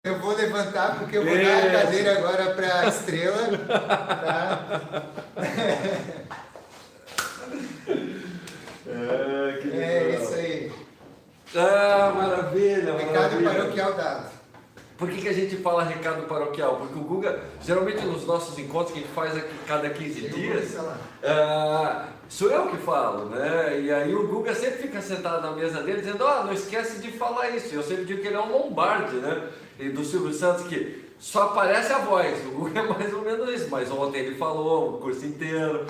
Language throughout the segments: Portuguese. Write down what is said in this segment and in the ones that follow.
Eu vou levantar porque eu vou dar a cadeira agora para a Estrela. Tá? Que É legal. isso aí. Ah, maravilha, Recado maravilha. paroquial dado. Por que a gente fala recado paroquial? Porque o Guga, geralmente nos nossos encontros que a gente faz aqui cada 15 Eu vou dias, começar lá. sou eu que falo, né? E aí o Guga sempre fica sentado na mesa dele dizendo, não esquece de falar isso. Eu sempre digo que ele é um Lombardi, né? E do Silvio Santos, que só aparece a voz. O Guga é mais ou menos isso, mas ontem ele falou o curso inteiro,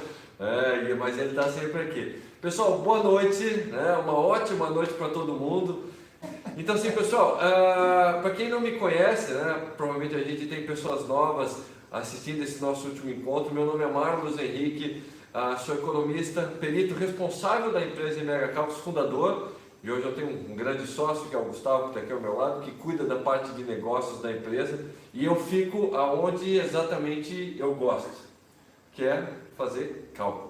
mas ele está sempre aqui. Pessoal, boa noite, né? Uma ótima noite para todo mundo. Então, assim, pessoal, para quem não me conhece, né, provavelmente a gente tem pessoas novas assistindo esse nosso último encontro. Meu nome é Marlos Henrique, sou economista, perito responsável da empresa Mega Cálculos, fundador. E hoje eu tenho um grande sócio, que é o Gustavo, que está aqui ao meu lado, que cuida da parte de negócios da empresa. E eu fico aonde exatamente eu gosto, que é fazer cálculo.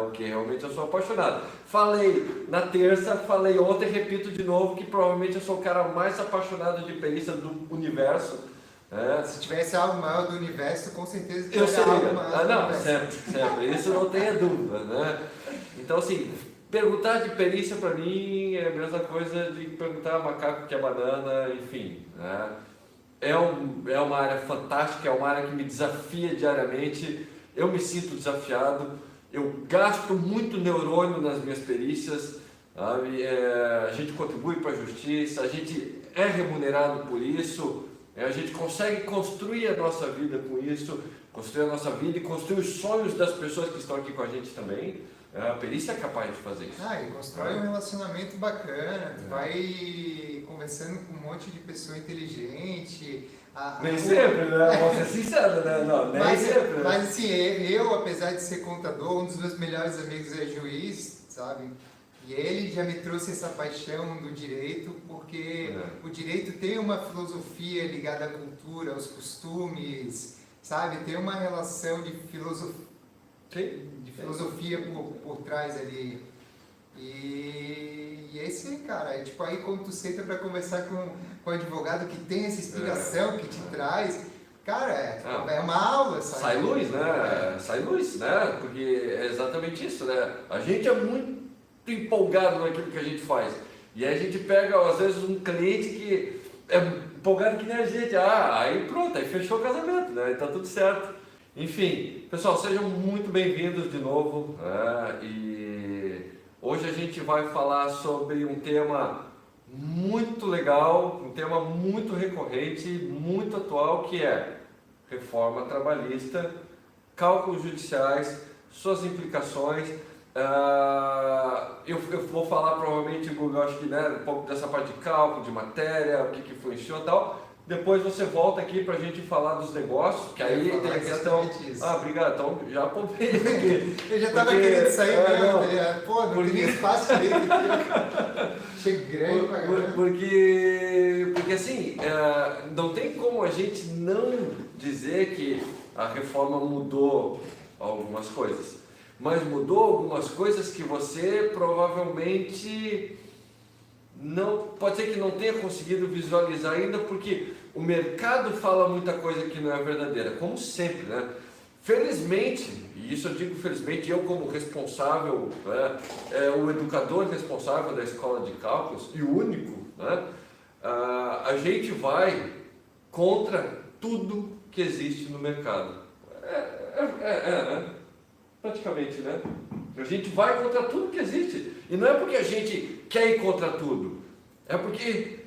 O que realmente eu sou apaixonado. Falei na terça, falei ontem, repito de novo que provavelmente eu sou o cara mais apaixonado de perícia do universo. Se tivesse algo maior do universo, com certeza Eu teria seria. algo maior do Não, universo. sempre. Isso não tenha dúvida, né? Então, assim, perguntar de perícia para mim é a mesma coisa de perguntar macaco que é banana, enfim. Né? É uma área fantástica, é uma área que me desafia diariamente. Eu me sinto desafiado. Eu gasto muito neurônio nas minhas perícias, sabe? A gente contribui para a justiça, a gente é remunerado por isso, a gente consegue construir a nossa vida com isso, construir a nossa vida e construir os sonhos das pessoas que estão aqui com a gente também. A perícia é capaz de fazer isso. E constrói um relacionamento bacana, tu vai conversando com um monte de pessoa inteligente. Nem sempre, né? Vou ser sincero, né? Não, nem sempre. Né? Mas assim, eu, apesar de ser contador, um dos meus melhores amigos é juiz, sabe? E ele já me trouxe essa paixão do direito, porque o direito tem uma filosofia ligada à cultura, aos costumes, sabe? Tem uma relação de filosofia por trás ali. E esse aí, cara, é tipo aí quando tu senta para conversar com o advogado que tem essa inspiração, que te traz, cara, é uma aula, sabe? Sai luz, né? Sai luz, né? Porque é exatamente isso, né? A gente é muito empolgado naquilo que a gente faz. E aí a gente pega, às vezes, um cliente que é empolgado que nem a gente. Aí pronto, aí fechou o casamento, né? E tá tudo certo. Enfim, pessoal, sejam muito bem-vindos de novo. E hoje a gente vai falar sobre um tema muito legal, um tema muito recorrente, muito atual, que é reforma trabalhista, cálculos judiciais, suas implicações. Eu vou falar provavelmente, eu acho que um pouco dessa parte de cálculo, de matéria, o que influenciou e tal. Depois você volta aqui para a gente falar dos negócios, que aí tem a questão... Obrigado, então já poupei aqui. Eu já estava querendo sair mesmo, não tem nem espaço direito aqui. Achei grande pra caramba. Porque assim, não tem como a gente não dizer que a reforma mudou algumas coisas, mas mudou algumas coisas que você provavelmente não, pode ser que não tenha conseguido visualizar ainda, porque o mercado fala muita coisa que não é verdadeira, como sempre, né? Felizmente, e isso eu digo felizmente, eu como responsável, o educador responsável da escola de cálculos, e o único, né? A gente vai contra tudo que existe no mercado. Né? Praticamente, né? A gente vai contra tudo que existe. E não é porque a gente quer ir contra tudo. É porque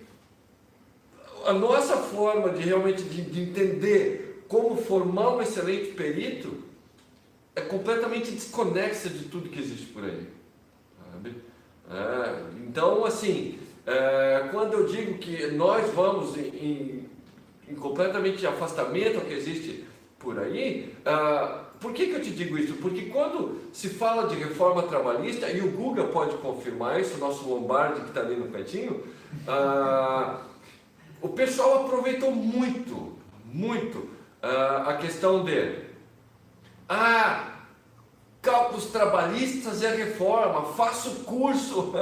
a nossa forma de realmente de entender como formar um excelente perito é completamente desconexa de tudo que existe por aí. Sabe? Então, assim, quando eu digo que nós vamos em completamente afastamento ao que existe por aí, por que eu te digo isso? Porque quando se fala de reforma trabalhista, e o Guga pode confirmar isso, o nosso Lombardi que está ali no cantinho, o pessoal aproveitou muito a questão de cálculos trabalhistas é reforma, faça o curso.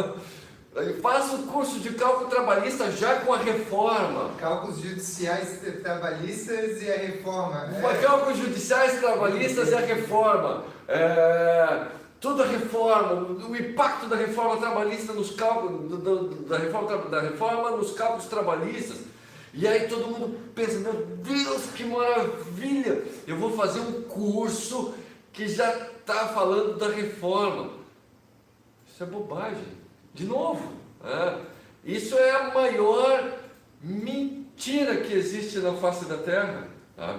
Eu faço o curso de cálculo trabalhista já com a reforma. Cálculos judiciais trabalhistas e a reforma. Cálculos judiciais trabalhistas e a reforma. Toda a reforma, o impacto da reforma trabalhista nos cálculos, da reforma nos cálculos trabalhistas. E aí todo mundo pensa, meu Deus, que maravilha! Eu vou fazer um curso que já está falando da reforma. Isso é bobagem. De novo, isso é a maior mentira que existe na face da Terra. Tá?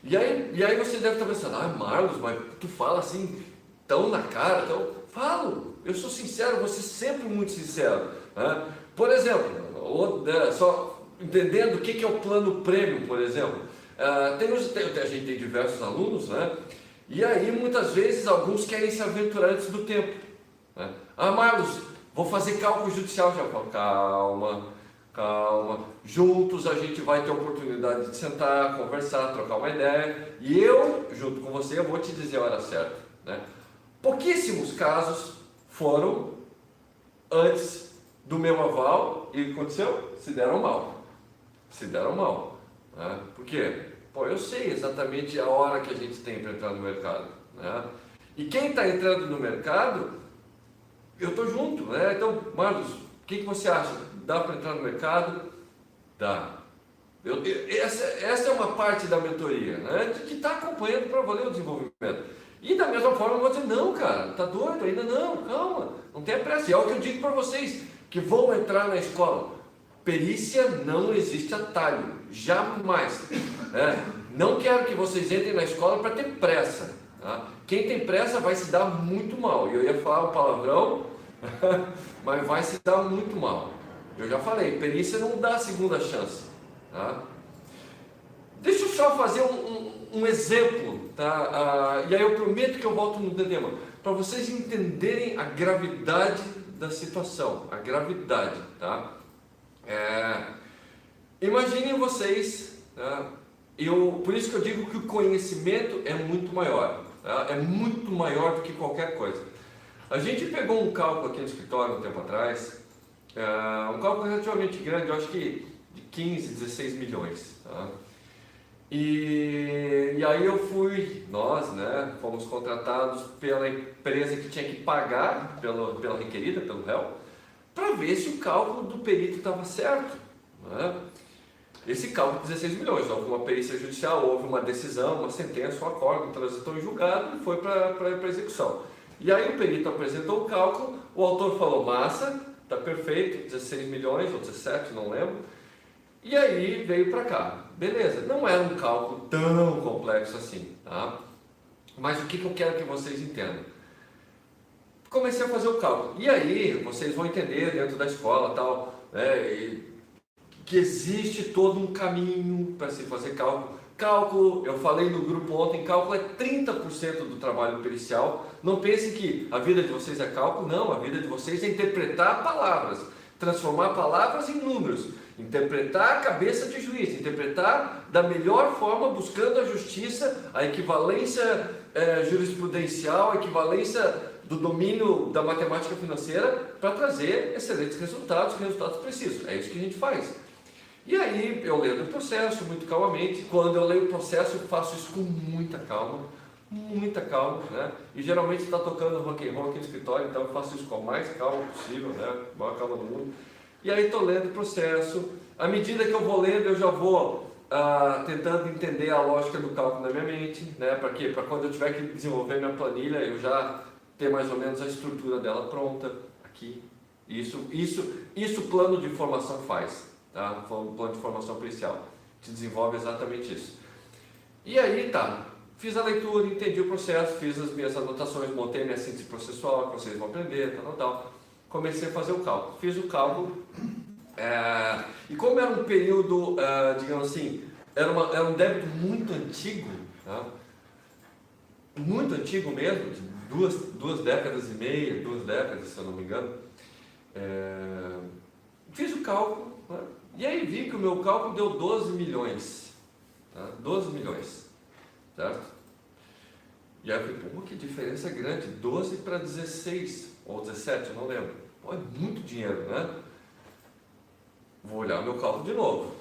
E aí você deve estar pensando, Marlos, mas tu fala assim, tão na cara, Falo, eu sou sincero, vou ser sempre muito sincero. Por exemplo, só entendendo o que é o plano prêmio, por exemplo. A gente tem diversos alunos, né? E aí muitas vezes alguns querem se aventurar antes do tempo. Marlos, vou fazer cálculo judicial. Já falo, calma. Juntos a gente vai ter a oportunidade de sentar, conversar, trocar uma ideia. E eu, junto com você, eu vou te dizer a hora certa. Né? Pouquíssimos casos foram antes do meu aval e o que aconteceu? Se deram mal. Né? Por quê? Eu sei exatamente a hora que a gente tem para entrar no mercado. Né? E quem está entrando no mercado, eu estou junto. Né? Então, Marlos, o que você acha? Dá para entrar no mercado? Dá. Essa é uma parte da mentoria, né? De que está acompanhando para valer o desenvolvimento. E da mesma forma eu vou dizer, não, cara, tá doido? Ainda não, calma, não tenha pressa. E é o que eu digo para vocês que vão entrar na escola. Perícia não existe atalho, jamais. Não quero que vocês entrem na escola para ter pressa. Tá? Quem tem pressa vai se dar muito mal. E eu ia falar um palavrão, mas vai se dar muito mal. Eu já falei, perícia não dá segunda chance. Tá? Deixa eu só fazer um exemplo, tá? E aí eu prometo que eu volto no tema, para vocês entenderem a gravidade da situação, a gravidade, tá? Imaginem vocês, tá? Por isso que eu digo que o conhecimento é muito maior, tá? É muito maior do que qualquer coisa. A gente pegou um cálculo aqui no escritório um tempo atrás, um cálculo relativamente grande, eu acho que de 15, 16 milhões, tá? E aí nós, né, fomos contratados pela empresa que tinha que pagar pela requerida, pelo réu, para ver se o cálculo do perito estava certo. Né? Esse cálculo de 16 milhões, houve uma perícia judicial, houve uma decisão, uma sentença, um acordo, transitou em julgado e foi para execução. E aí o perito apresentou o cálculo, o autor falou, massa, está perfeito, 16 milhões ou 17, não lembro. E aí veio para cá. Beleza, não era um cálculo tão complexo assim, tá? Mas o que eu quero que vocês entendam? Comecei a fazer o cálculo. E aí vocês vão entender dentro da escola tal, né, que existe todo um caminho para se fazer cálculo. Cálculo, eu falei no grupo ontem, cálculo é 30% do trabalho pericial. Não pensem que a vida de vocês é cálculo, não. A vida de vocês é interpretar palavras, transformar palavras em números, interpretar a cabeça de juiz, interpretar da melhor forma, buscando a justiça, a equivalência jurisprudencial, a equivalência do domínio da matemática financeira para trazer excelentes resultados precisos. É isso que a gente faz. E aí eu leio o processo muito calmamente. Quando eu leio o processo, eu faço isso com muita calma, né? E geralmente está tocando rock and roll aqui no escritório, então eu faço isso com a mais calma possível, né? A maior calma do mundo. E aí estou lendo o processo. À medida que eu vou lendo, eu já vou tentando entender a lógica do cálculo na minha mente, né? Para quê? Para quando eu tiver que desenvolver minha planilha, eu já ter mais ou menos a estrutura dela pronta aqui. Isso o plano de formação faz, tá? O plano de formação pericial te desenvolve exatamente isso. E aí tá, fiz a leitura, entendi o processo, fiz as minhas anotações, montei minha síntese processual, que vocês vão aprender, tal. Comecei a fazer o cálculo, fiz o cálculo, e como era um período, digamos assim, era um débito muito antigo, tá? Muito antigo mesmo, de duas décadas e meia, 2 décadas, se eu não me engano. Fiz o cálculo, né? E aí vi que o meu cálculo deu 12 milhões, tá? 12 milhões, certo? E aí eu falei, pô, que diferença grande, 12 para 16, ou 17, eu não lembro. Pô, é muito dinheiro, né? Vou olhar meu cálculo de novo.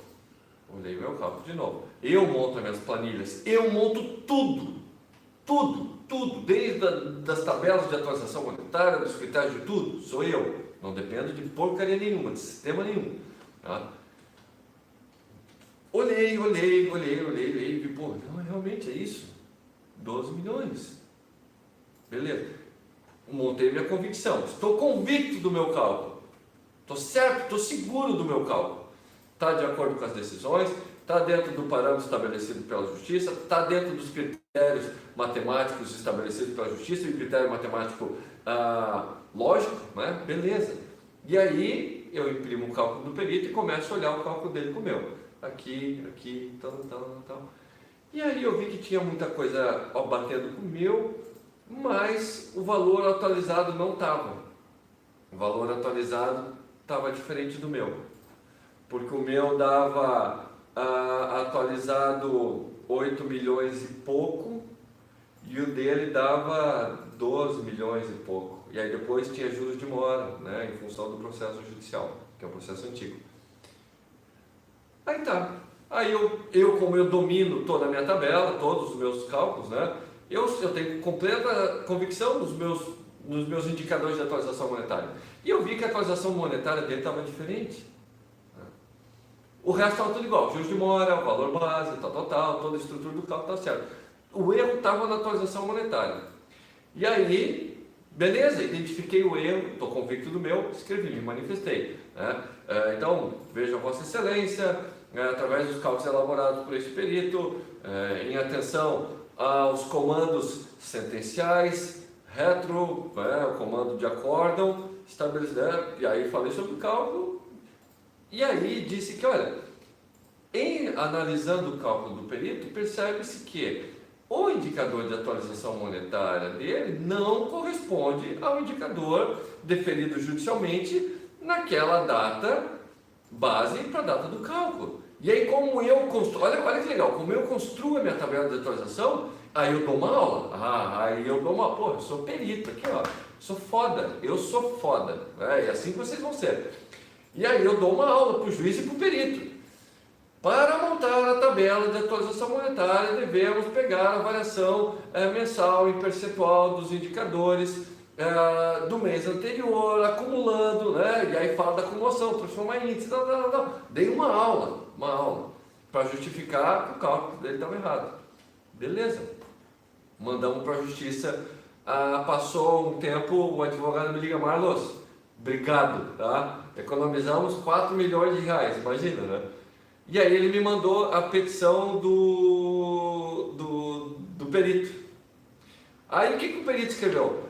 Olhei meu cálculo de novo. Eu monto as minhas planilhas, eu monto tudo, desde das tabelas de atualização monetária, dos critérios de tudo, sou eu. Não dependo de porcaria nenhuma, de sistema nenhum. Tá? Olhei, e vi, pô, não, realmente é isso. 12 milhões. Beleza. Montei minha convicção. Estou convicto do meu cálculo. Estou certo, estou seguro do meu cálculo. Está de acordo com as decisões, está dentro do parâmetro estabelecido pela Justiça, está dentro dos critérios matemáticos estabelecidos pela Justiça e critério matemático lógico, né? Beleza. E aí eu imprimo o cálculo do perito e começo a olhar o cálculo dele com o meu. Aqui, tal. E aí eu vi que tinha muita coisa batendo com o meu, mas o valor atualizado não estava. O valor atualizado estava diferente do meu. Porque o meu dava atualizado 8 milhões e pouco e o dele dava 12 milhões e pouco. E aí depois tinha juros de mora, né, em função do processo judicial, que é um processo antigo. Aí tá. Aí como eu domino toda a minha tabela, todos os meus cálculos, né, eu tenho completa convicção nos meus indicadores de atualização monetária. E eu vi que a atualização monetária dele estava diferente. O resto estava tudo igual, juros de mora, o valor base, tal, toda a estrutura do cálculo estava certo. O erro estava na atualização monetária. E aí, beleza, identifiquei o erro, estou convicto do meu, escrevi, me manifestei. Né? Então, veja Vossa Excelência, através dos cálculos elaborados por este perito, em atenção aos comandos sentenciais, retro, o comando de acórdão, estabelecido, e aí falei sobre o cálculo. E aí disse que, olha, em analisando o cálculo do perito, percebe-se que o indicador de atualização monetária dele não corresponde ao indicador deferido judicialmente naquela data base para a data do cálculo. E aí como eu construo, olha que legal, como eu construo a minha tabela de atualização, aí eu dou uma aula, pô, eu sou perito aqui, ó, eu sou foda, né? E assim que vocês vão ser. E aí eu dou uma aula para o juiz e para o perito. Para montar a tabela de atualização monetária, devemos pegar a variação mensal e percentual dos indicadores do mês anterior, acumulando, né? E aí fala da acumulação, transformar em índice, Dei uma aula, para justificar que o cálculo dele estava errado. Beleza. Mandamos para a justiça, passou um tempo, o advogado me liga, Marlos, obrigado, tá? Economizamos 4 milhões de reais, imagina, né? E aí ele me mandou a petição do perito. Aí o que o perito escreveu?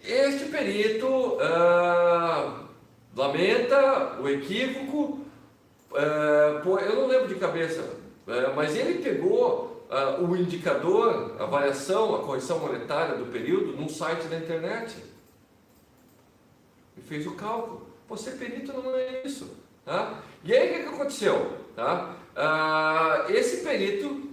Este perito lamenta o equívoco, eu não lembro de cabeça, mas ele pegou o indicador, a variação, a correção monetária do período num site da internet. E fez o cálculo. Você perito não é isso. Tá? E aí o que aconteceu? Tá? Esse perito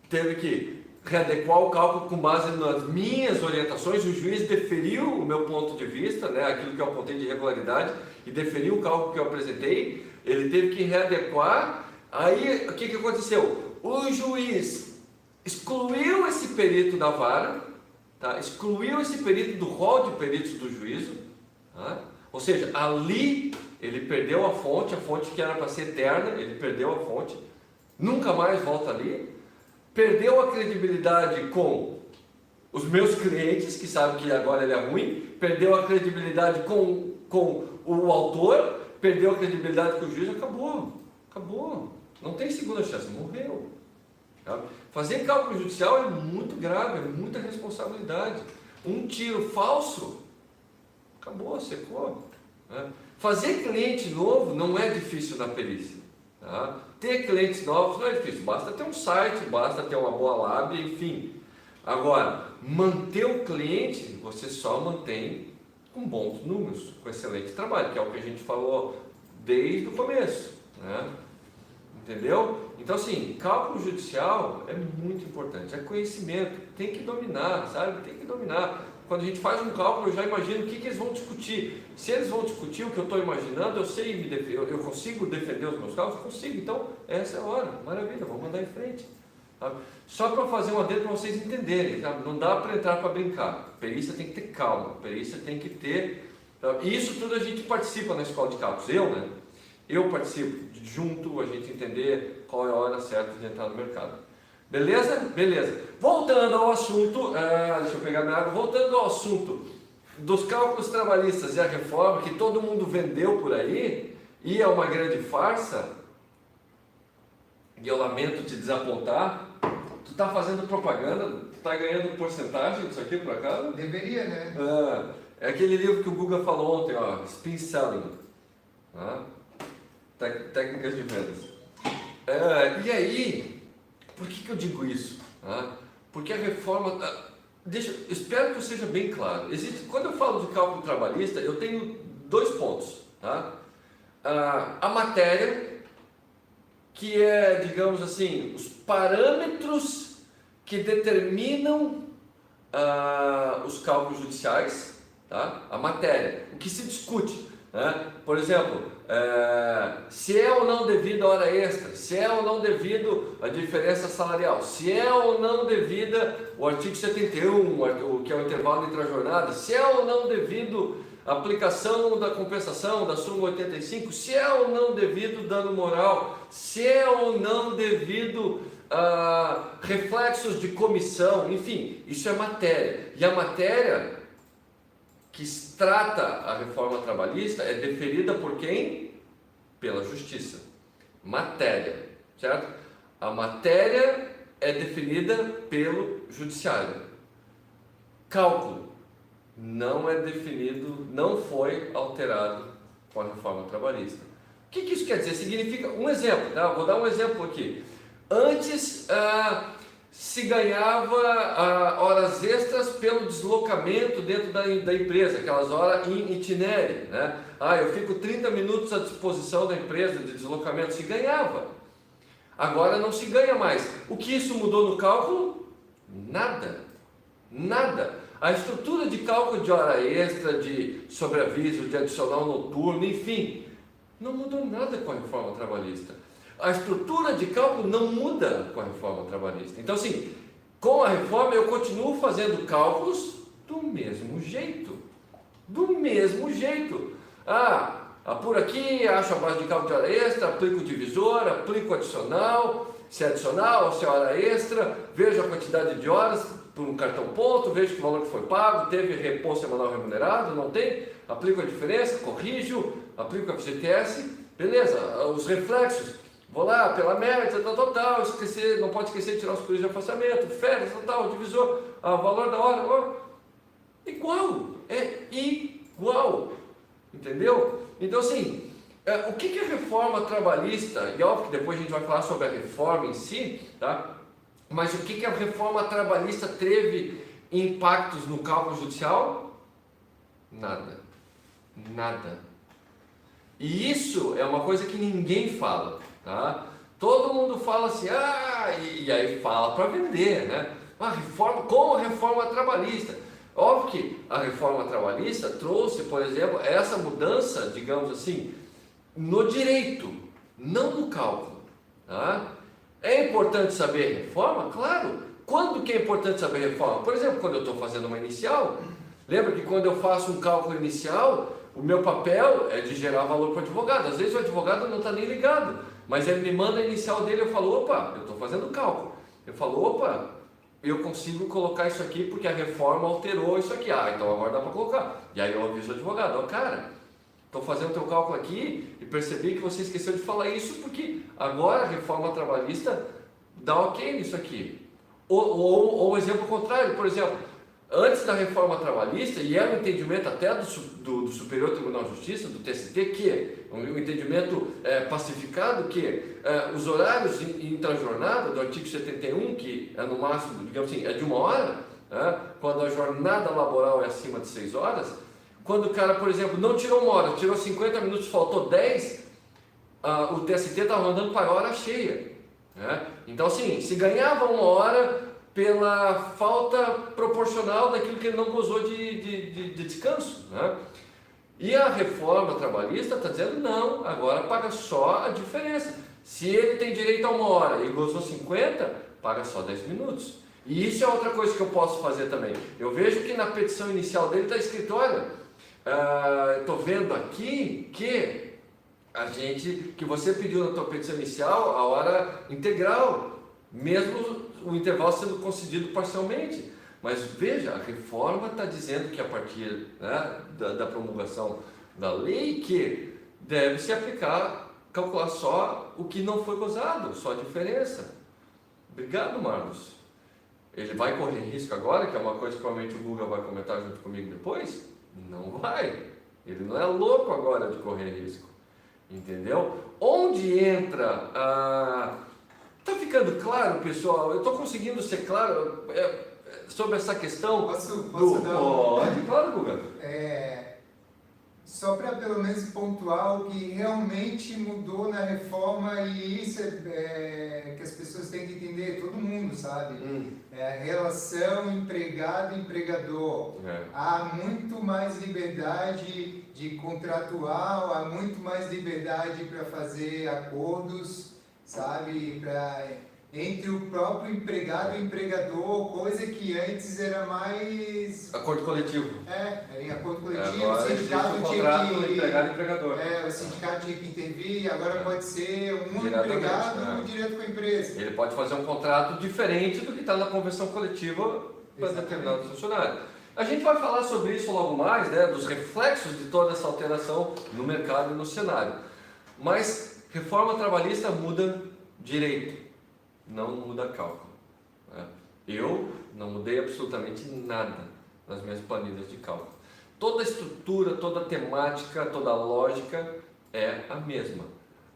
teve que readequar o cálculo com base nas minhas orientações. O juiz deferiu o meu ponto de vista, né, aquilo que eu apontei de irregularidade, e deferiu o cálculo que eu apresentei. Ele teve que readequar. Aí o que aconteceu? O juiz excluiu esse perito da vara, tá? Excluiu esse perito do rol de peritos do juízo, tá? Ou seja, ali ele perdeu a fonte que era para ser eterna, ele perdeu a fonte, nunca mais volta ali, perdeu a credibilidade com os meus clientes, que sabem que agora ele é ruim, perdeu a credibilidade com o autor, perdeu a credibilidade com o juiz, acabou, não tem segunda chance, morreu. Tá? Fazer cálculo judicial é muito grave, é muita responsabilidade. Um tiro falso, acabou, secou. Né? Fazer cliente novo não é difícil na perícia. Tá? Ter clientes novos não é difícil, basta ter um site, basta ter uma boa lábia, enfim. Agora, manter o cliente, você só mantém com bons números, com excelente trabalho, que é o que a gente falou desde o começo. Né? Entendeu? Então, assim, cálculo judicial é muito importante, é conhecimento, tem que dominar, sabe? Tem que dominar. quando a gente faz um cálculo, eu já imagino o que eles vão discutir. Se eles vão discutir o que eu estou imaginando, eu sei eu consigo defender os meus cálculos? Consigo. Então, essa é a hora. Maravilha, vamos mandar em frente. Sabe? Só para fazer um adendo para vocês entenderem, sabe? Não dá para entrar para brincar. Perícia tem que ter calma, perícia tem que ter... Sabe? E isso tudo a gente participa na escola de cálculos. Eu participo junto, a gente entender qual é a hora certa de entrar no mercado. Beleza? Beleza. Voltando ao assunto, deixa eu pegar minha água, voltando ao assunto dos cálculos trabalhistas e a reforma, que todo mundo vendeu por aí, e é uma grande farsa, e eu lamento te desapontar, tu está fazendo propaganda, tu está ganhando porcentagem disso aqui por acaso? Deveria, né? É aquele livro que o Guga falou ontem, ó, Spin Selling, técnicas de vendas. E aí, por que eu digo isso? Porque a reforma, espero que eu seja bem claro, quando eu falo de cálculo trabalhista, eu tenho 2 pontos. A matéria, que é, digamos assim, os parâmetros que determinam os cálculos judiciais, a matéria, o que se discute, por exemplo, se é ou não devido a hora extra, se é ou não devido a diferença salarial, se é ou não devida o artigo 71, que é o intervalo entre a jornada, se é ou não devido a aplicação da compensação da súmula 85, se é ou não devido dano moral, se é ou não devido a reflexos de comissão, enfim, isso é matéria. E a matéria que trata a reforma trabalhista é deferida por quem? Pela justiça. Matéria, certo? A matéria é definida pelo judiciário. Cálculo não é definido, não foi alterado com a reforma trabalhista. O que isso quer dizer? Significa, um exemplo, vou dar um exemplo aqui. Antes se ganhava horas extras pelo deslocamento dentro da empresa, aquelas horas in itinere, eu fico 30 minutos à disposição da empresa de deslocamento, se ganhava. Agora não se ganha mais. O que isso mudou no cálculo? Nada. A estrutura de cálculo de hora extra, de sobreaviso, de adicional noturno, enfim, não mudou nada com a reforma trabalhista. A estrutura de cálculo não muda com a reforma trabalhista. Então, assim, com a reforma eu continuo fazendo cálculos do mesmo jeito. Por aqui, acho a base de cálculo de hora extra, aplico o divisor, aplico o adicional, se é adicional ou se é hora extra, vejo a quantidade de horas por um cartão ponto, vejo que o valor que foi pago, teve repouso semanal remunerado, não tem, aplico a diferença, corrijo, aplico a FGTS, beleza, os reflexos. Vou lá, pela média, tal, não pode esquecer de tirar os períodos de afastamento, férias, divisor, valor da hora, é igual, entendeu? Então assim, o que a reforma trabalhista, e óbvio que depois a gente vai falar sobre a reforma em si, mas o que a reforma trabalhista teve impactos no cálculo judicial? Nada. E isso é uma coisa que ninguém fala. Todo mundo fala assim, e aí fala para vender, como a reforma trabalhista. Óbvio que a reforma trabalhista trouxe, por exemplo, essa mudança, digamos assim, no direito, não no cálculo. É importante saber reforma? Claro. Quando que é importante saber reforma? Por exemplo, quando eu estou fazendo uma inicial, lembra que quando eu faço um cálculo inicial, o meu papel é de gerar valor para o advogado. Às vezes o advogado não está nem ligado, mas ele me manda a inicial dele, eu falo, eu estou fazendo cálculo. Eu falo, eu consigo colocar isso aqui porque a reforma alterou isso aqui. Então agora dá para colocar. E aí eu aviso o advogado, cara, estou fazendo o teu cálculo aqui e percebi que você esqueceu de falar isso porque agora a reforma trabalhista dá ok nisso aqui. Ou exemplo contrário, por exemplo, antes da reforma trabalhista, e era um entendimento até do Superior Tribunal de Justiça, do TST, que um entendimento pacificado, que os horários intrajornada do artigo 71, que é no máximo, digamos assim, é de 1 hora, quando a jornada laboral é acima de 6 horas, quando o cara, por exemplo, não tirou 1 hora, tirou 50 minutos, faltou 10, o TST estava mandando para a hora cheia. Então, assim, se ganhava 1 hora, pela falta proporcional daquilo que ele não gozou de descanso, né? E a reforma trabalhista está dizendo, não, agora paga só a diferença. Se ele tem direito a 1 hora e gozou 50, paga só 10 minutos. E isso é outra coisa que eu posso fazer também. Eu vejo que na petição inicial dele está escrito, olha, estou vendo aqui que que você pediu na tua petição inicial a hora integral, mesmo o intervalo sendo concedido parcialmente. Mas veja, a reforma está dizendo que a partir, né, da promulgação da lei, que deve se aplicar, calcular só o que não foi gozado, só a diferença. Obrigado, Marlos. Ele vai correr risco agora, que é uma coisa que provavelmente o Guga vai comentar junto comigo depois? Não vai. Ele não é louco agora de correr risco. Entendeu? Onde entra a... Está ficando claro, pessoal? Eu estou conseguindo ser claro sobre essa questão? Posso do... dar Pode, claro, Guga. Só para pelo menos pontuar o que realmente mudou na reforma, e isso que as pessoas têm que entender, todo mundo sabe, é a relação empregado-empregador. Há muito mais liberdade de contratual, há muito mais liberdade para fazer acordos, sabe, entre o próprio empregado e empregador, coisa que antes era mais... Acordo coletivo. Era em acordo coletivo, agora o sindicato tinha que... empregado e empregador. O sindicato tinha que intervir, agora pode ser um empregado direto com a empresa. Ele pode fazer um contrato diferente do que está na convenção coletiva para determinado funcionário. A gente vai falar sobre isso logo mais, né, dos reflexos de toda essa alteração no mercado e no cenário. Mas reforma trabalhista muda direito, não muda cálculo. Né? Eu não mudei absolutamente nada nas minhas planilhas de cálculo. Toda a estrutura, toda a temática, toda a lógica é a mesma.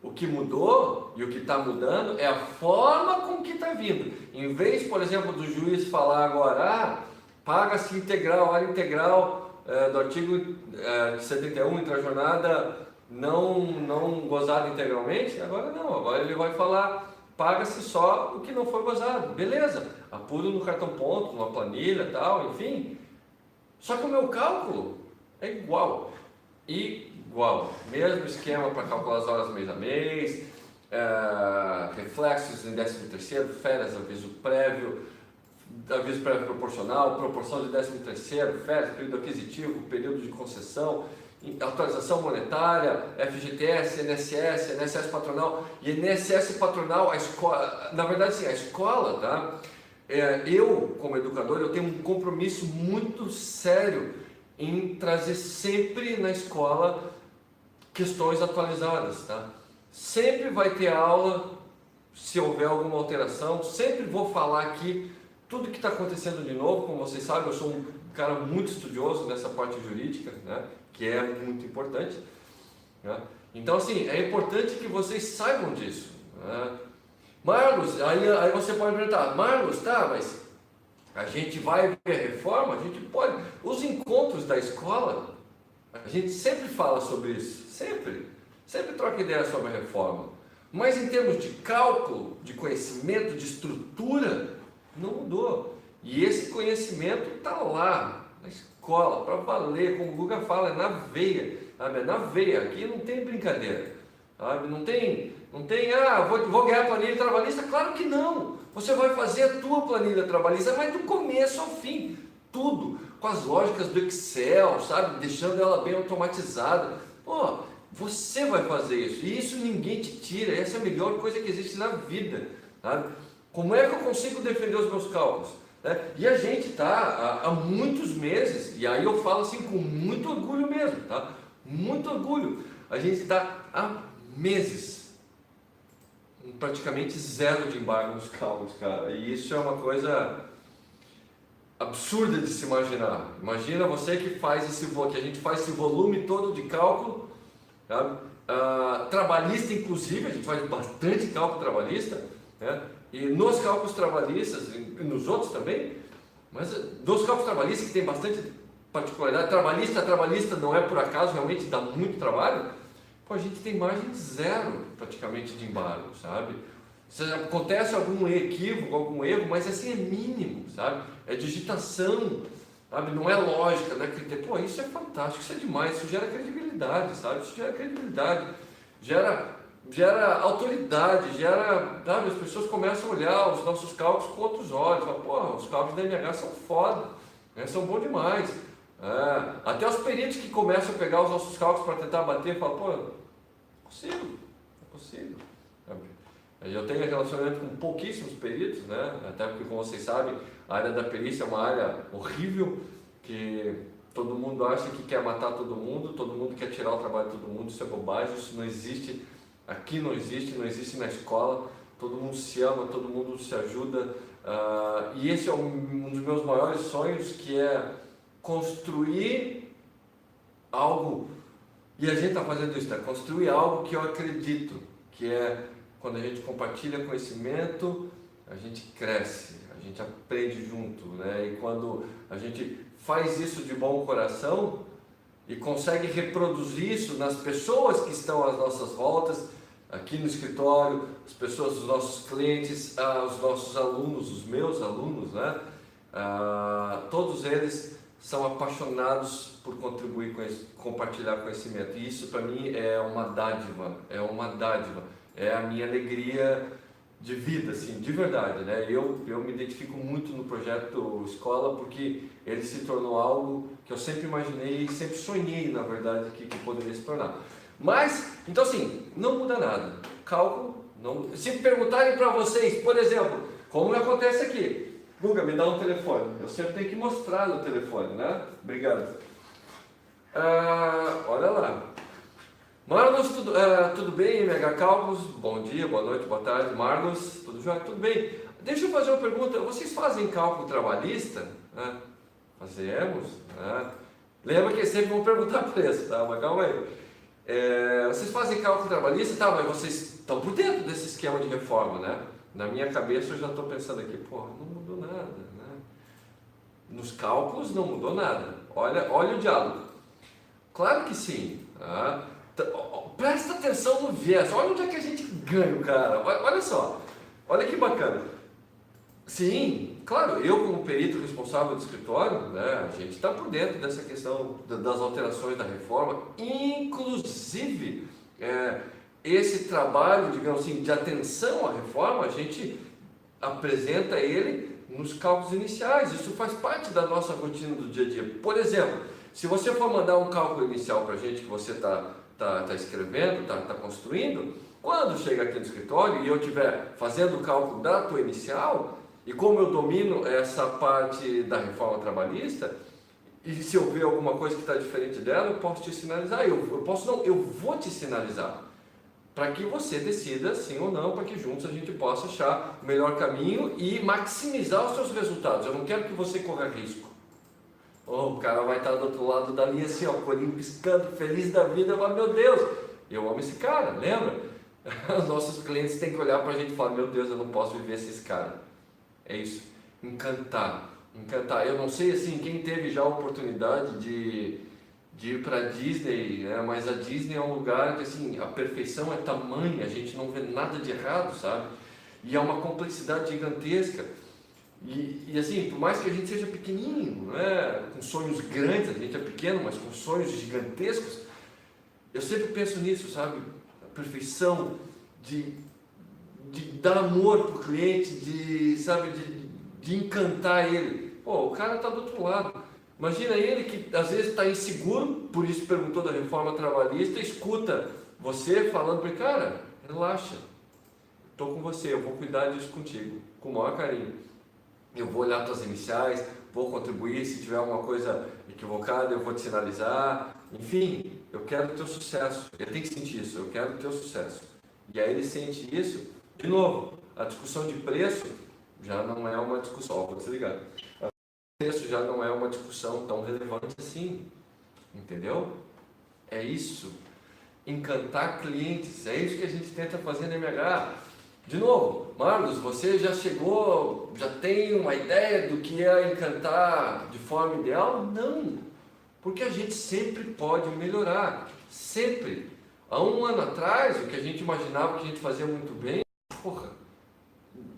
O que mudou e o que está mudando é a forma com que está vindo. Em vez, por exemplo, do juiz falar agora, paga-se integral, área integral do artigo 71, intrajornada não gozada integralmente, agora não, agora ele vai falar paga-se só o que não foi gozado. Beleza, apuro no cartão ponto, numa planilha, tal, enfim. Só que o meu cálculo é igual. Igual. Mesmo esquema para calcular as horas mês a mês, reflexos em 13º, férias, aviso prévio proporcional, proporção de 13º, férias, período aquisitivo, período de concessão, atualização monetária, FGTS, INSS patronal. E INSS patronal, a escola, na verdade sim, a escola, tá? Eu, como educador, eu tenho um compromisso muito sério em trazer sempre na escola questões atualizadas, tá? Sempre vai ter aula, se houver alguma alteração, sempre vou falar aqui tudo que está acontecendo de novo. Como vocês sabem, eu sou um cara muito estudioso nessa parte jurídica, né? Que é muito importante, né? Então, assim, é importante que vocês saibam disso, né? Marlos, aí você pode perguntar, Marlos, tá, mas a gente vai ver a reforma? A gente pode. Os encontros da escola, a gente sempre fala sobre isso, sempre troca ideia sobre a reforma, mas em termos de cálculo, de conhecimento, de estrutura, não mudou. E esse conhecimento está lá, na escola, para valer, como o Guga fala, é na veia, sabe? É na veia, aqui não tem brincadeira, sabe? Não tem, vou ganhar planilha trabalhista, claro que não, você vai fazer a tua planilha trabalhista, mas do começo ao fim, tudo, com as lógicas do Excel, sabe? Deixando ela bem automatizada. Pô, você vai fazer isso, e isso ninguém te tira, essa é a melhor coisa que existe na vida, sabe? Como é que eu consigo defender os meus cálculos? E a gente está há muitos meses, e aí eu falo assim com muito orgulho mesmo, tá? Muito orgulho. A gente está há meses, praticamente zero de embargo nos cálculos, cara. E isso é uma coisa absurda de se imaginar. Imagina você que faz que a gente faz esse volume todo de cálculo, tá? Trabalhista inclusive, a gente faz bastante cálculo trabalhista, né? E nos cálculos trabalhistas, e nos outros também, mas dos cálculos trabalhistas que tem bastante particularidade, trabalhista não é por acaso, realmente dá muito trabalho, pô, a gente tem margem zero praticamente de embargo, sabe? Se acontece algum equívoco, algum erro, mas assim é mínimo, sabe? É digitação, sabe? Não é lógica, não é critério. Pô, isso é fantástico, isso é demais, isso gera credibilidade, sabe? Isso gera credibilidade, gera autoridade, sabe? As pessoas começam a olhar os nossos cálculos com outros olhos, falam, pô, os cálculos da MH são foda, né? São bons demais. Até os peritos que começam a pegar os nossos cálculos para tentar bater, falam, pô, não consigo. Sabe? Eu tenho relacionamento com pouquíssimos peritos, né? Até porque, como vocês sabem, a área da perícia é uma área horrível, que todo mundo acha que quer matar todo mundo quer tirar o trabalho de todo mundo, isso é bobagem, isso não existe, aqui não existe na escola, todo mundo se ama, todo mundo se ajuda, e esse é um dos meus maiores sonhos, que é construir algo, e a gente está fazendo isso, né? Construir algo que eu acredito, que é quando a gente compartilha conhecimento, a gente cresce, a gente aprende junto, né? E quando a gente faz isso de bom coração e consegue reproduzir isso nas pessoas que estão às nossas voltas, aqui no escritório, as pessoas, os nossos clientes, os nossos alunos, os meus alunos, né? Todos eles são apaixonados por contribuir com isso, compartilhar conhecimento. E isso para mim é uma dádiva, é a minha alegria de vida, assim, de verdade, né? Eu me identifico muito no projeto Escola, porque ele se tornou algo que eu sempre imaginei, sempre sonhei, na verdade, que poderia se tornar. Mas, então assim, não muda nada. Cálculo, não. Se perguntarem para vocês, por exemplo, como acontece aqui, Guga, me dá um telefone. Eu sempre tenho que mostrar no telefone, né? Obrigado. Olha lá. Marlos, tudo bem, MH Cálculos? Bom dia, boa noite, boa tarde. Marlos, tudo jóia? Tudo bem. Deixa eu fazer uma pergunta. Vocês fazem cálculo trabalhista? Fazemos. Lembra que sempre vão perguntar preço, tá? Mas calma aí. Vocês fazem cálculo trabalhista? Tá, mas vocês estão por dentro desse esquema de reforma, né? Na minha cabeça eu já estou pensando aqui, porra, não mudou nada, né? Nos cálculos não mudou nada. Olha o diálogo. Claro que sim. Presta atenção no verso. Olha onde é que a gente ganha, cara. Olha só. Olha que bacana. Sim, claro, eu como perito responsável do escritório, né, a gente está por dentro dessa questão das alterações da reforma, inclusive esse trabalho, digamos assim, de atenção à reforma, a gente apresenta ele nos cálculos iniciais. Isso faz parte da nossa rotina do dia a dia. Por exemplo, se você for mandar um cálculo inicial para a gente que você está escrevendo, está construindo, quando chega aqui no escritório e eu estiver fazendo o cálculo da tua inicial, e como eu domino essa parte da reforma trabalhista, e se eu ver alguma coisa que está diferente dela, eu posso te sinalizar. Eu vou te sinalizar, para que você decida sim ou não, para que juntos a gente possa achar o melhor caminho e maximizar os seus resultados. Eu não quero que você corra risco. O cara vai estar do outro lado da linha assim, ó, colinho piscando, feliz da vida, mas meu Deus, eu amo esse cara, lembra? Os nossos clientes têm que olhar para a gente e falar, meu Deus, eu não posso viver sem esse cara. É isso, encantar. Eu não sei assim, quem teve já a oportunidade de ir para a Disney, né? Mas a Disney é um lugar que assim, a perfeição é tamanha, a gente não vê nada de errado, sabe? E é uma complexidade gigantesca. E assim, por mais que a gente seja pequenininho, né? Com sonhos grandes, a gente é pequeno, mas com sonhos gigantescos, eu sempre penso nisso, sabe? A perfeição de dar amor para o cliente, de encantar ele. Pô, o cara está do outro lado. Imagina ele que às vezes está inseguro, por isso perguntou da reforma trabalhista, escuta você falando para ele, cara, relaxa, estou com você, eu vou cuidar disso contigo, com o maior carinho. Eu vou olhar tuas iniciais, vou contribuir, se tiver alguma coisa equivocada eu vou te sinalizar, enfim, eu quero o teu sucesso. Ele tem que sentir isso, eu quero o teu sucesso. E aí ele sente isso, de novo, a discussão de preço já não é uma discussão, vou desligar. O preço já não é uma discussão tão relevante assim, entendeu? É isso, encantar clientes, é isso que a gente tenta fazer na MH. De novo, Marlos, você já chegou, já tem uma ideia do que é encantar de forma ideal? Não, porque a gente sempre pode melhorar, sempre. Há um ano atrás, o que a gente imaginava que a gente fazia muito bem, porra,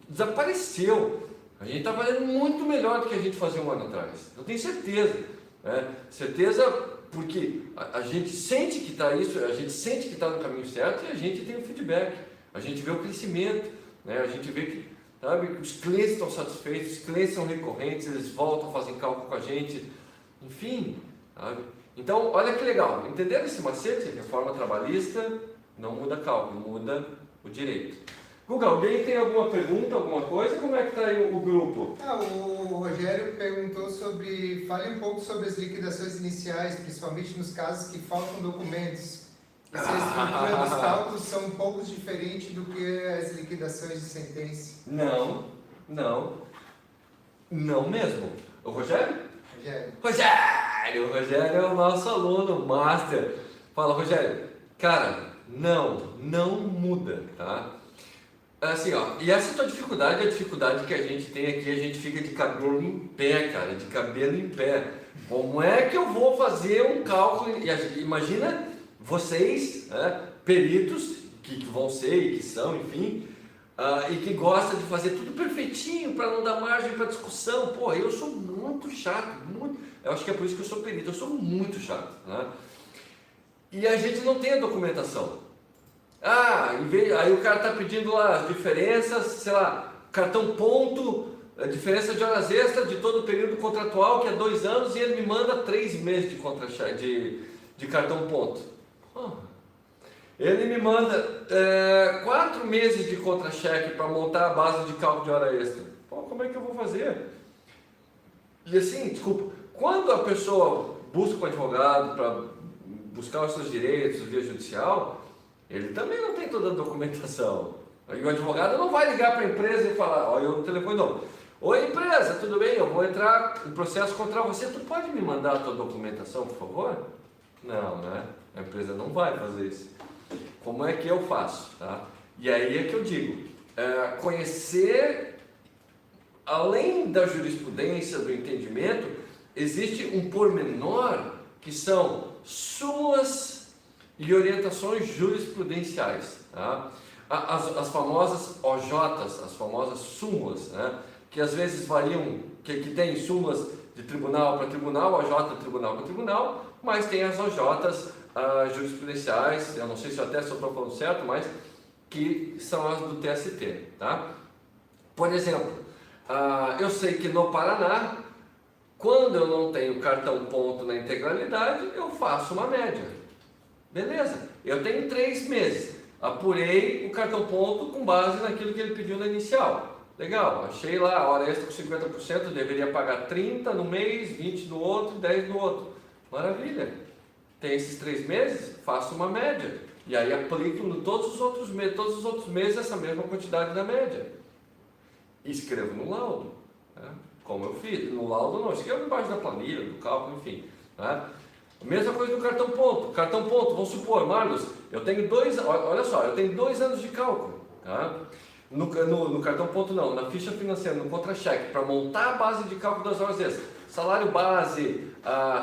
desapareceu. A gente está valendo muito melhor do que a gente fazia um ano atrás. Eu tenho certeza. Né? Certeza porque a gente sente que está isso, a gente sente que está no caminho certo e a gente tem o feedback. A gente vê o crescimento, né? A gente vê que, sabe, os clientes estão satisfeitos, os clientes são recorrentes, eles voltam, fazem cálculo com a gente, enfim, sabe? Então, olha que legal, entenderam esse macete? Reforma trabalhista não muda cálculo, muda o direito. Guga, alguém tem alguma pergunta, alguma coisa? Como é que está aí o grupo? O Rogério perguntou fale um pouco sobre as liquidações iniciais, principalmente nos casos que faltam documentos. E se a estrutura dos cálculos são um pouco diferente do que as liquidações de sentença. Não mesmo. O Rogério? Rogério. O Rogério é o nosso aluno, master. Fala, Rogério, cara, não muda, tá? Assim, ó, e essa tua dificuldade é a dificuldade que a gente tem aqui, a gente fica de cabelo em pé, cara, de cabelo em pé. Como é que eu vou fazer um cálculo? Imagina vocês, né, peritos, que vão ser e que são, enfim, e que gostam de fazer tudo perfeitinho para não dar margem para discussão. Pô, eu sou muito chato, eu acho que é por isso que eu sou perito, eu sou muito chato, né? E a gente não tem a documentação. Aí o cara está pedindo lá as diferenças, sei lá, cartão ponto, a diferença de horas extras de todo o período contratual, que é 2 anos, e ele me manda 3 meses de cartão ponto. Ele me manda 4 meses de contra-cheque para montar a base de cálculo de hora extra. Pô, como é que eu vou fazer? E assim, desculpa, quando a pessoa busca um advogado para buscar os seus direitos via judicial, ele também não tem toda a documentação. E o advogado não vai ligar para a empresa e falar, olha, eu no telefone não. Oi, empresa, tudo bem? Eu vou entrar em processo contra você. Tu pode me mandar a tua documentação, por favor? Não, né? A empresa não vai fazer isso. Como é que eu faço? Tá? E aí é que eu digo, conhecer, além da jurisprudência, do entendimento, existe um pormenor que são súmulas e orientações jurisprudenciais, tá? As famosas OJs, as famosas súmulas, né? Que às vezes variam, que tem súmulas de tribunal para tribunal, OJ tribunal para tribunal, mas tem as OJs jurisprudenciais, eu não sei se eu até estou falando certo, mas que são as do TST, tá? Por exemplo, eu sei que no Paraná, quando eu não tenho cartão ponto na integralidade, eu faço uma média. Beleza, eu tenho 3 meses, apurei o cartão ponto com base naquilo que ele pediu na inicial. Legal, achei lá a hora extra com 50%, deveria pagar 30 no mês, 20 no outro, 10 no outro. Maravilha, tem esses 3 meses, faço uma média. E aí aplico todos os outros meses essa mesma quantidade da média. Escrevo no laudo, né? Como eu fiz, no laudo não, escrevo embaixo da planilha, do cálculo, enfim. Né? Mesma coisa do cartão ponto. Cartão ponto, vamos supor, Marlos, eu tenho 2 anos de cálculo. Tá? No cartão ponto não, na ficha financeira, no contra-cheque, para montar a base de cálculo das horas extras. Salário base,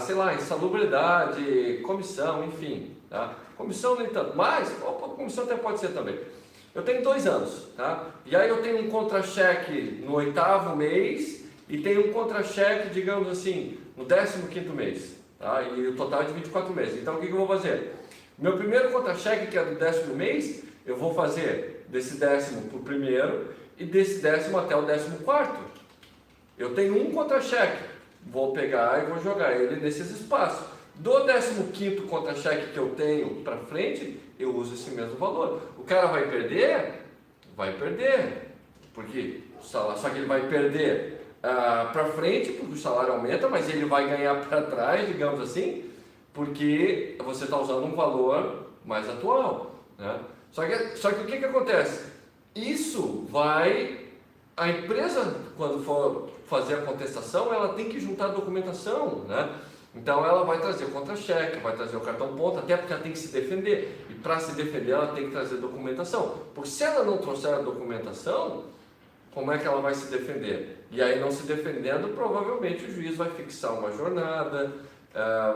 sei lá, insalubridade, comissão, enfim. Tá? Comissão nem tanto, mas comissão até pode ser também. Eu tenho 2 anos, tá? E aí eu tenho um contra-cheque no 8º mês e tenho um contra-cheque, digamos assim, no 15º mês. Tá? E o total é de 24 meses. Então o que eu vou fazer? Meu primeiro contra-cheque, que é do 10º mês, eu vou fazer desse 10º para o primeiro e desse 10º até o 14º. Eu tenho um contra-cheque, vou pegar e vou jogar ele nesses espaços. Do 15º contra-cheque que eu tenho para frente, eu uso esse mesmo valor. O cara vai perder? Vai perder. Porque só que ele vai perder para frente, porque o salário aumenta, mas ele vai ganhar para trás, digamos assim, porque você está usando um valor mais atual, né? Só que o que acontece? Isso a empresa, quando for fazer a contestação, ela tem que juntar a documentação, né? Então ela vai trazer o contra-cheque, vai trazer o cartão ponto, até porque ela tem que se defender, e para se defender ela tem que trazer documentação, porque se ela não trouxer a documentação, como é que ela vai se defender? E aí, não se defendendo, provavelmente o juiz vai fixar uma jornada,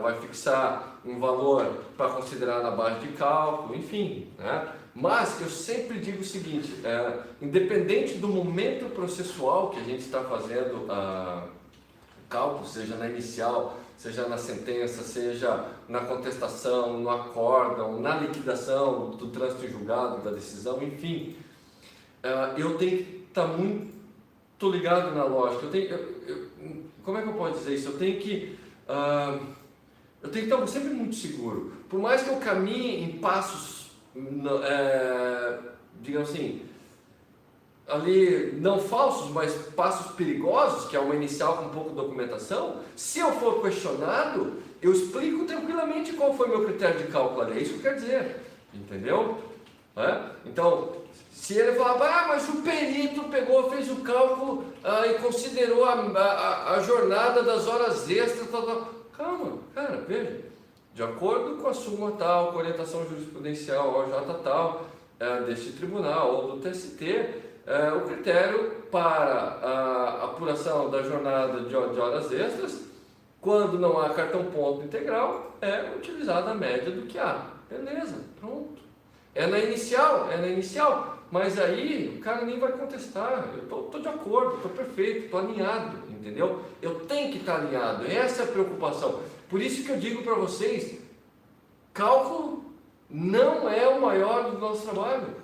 vai fixar um valor para considerar na base de cálculo, enfim, né? Mas eu sempre digo o seguinte, independente do momento processual que a gente está fazendo cálculo, seja na inicial, seja na sentença, seja na contestação, no acórdão, na liquidação do trânsito em julgado, da decisão, enfim, eu tenho que estar muito ligado na lógica. Como é que eu posso dizer isso? Eu tenho que estar sempre muito seguro. Por mais que eu caminhe em passos, digamos assim, ali, não falsos, mas passos perigosos, que é uma inicial com pouco documentação, se eu for questionado, eu explico tranquilamente qual foi meu critério de cálculo ali. É isso que eu quero dizer, entendeu? Então, se ele falar, mas o perito pegou, fez o cálculo e considerou a jornada das horas extras, calma, cara, veja, de acordo com a súmula tal, com a orientação jurisprudencial OJ tal, deste tribunal ou do TST, o critério para a apuração da jornada de horas extras, quando não há cartão ponto integral, é utilizada a média do que há. Beleza, pronto. É na inicial, mas aí o cara nem vai contestar. Eu estou de acordo, estou perfeito, estou alinhado, entendeu? Eu tenho que estar alinhado, essa é a preocupação. Por isso que eu digo para vocês, cálculo não é o maior do nosso trabalho.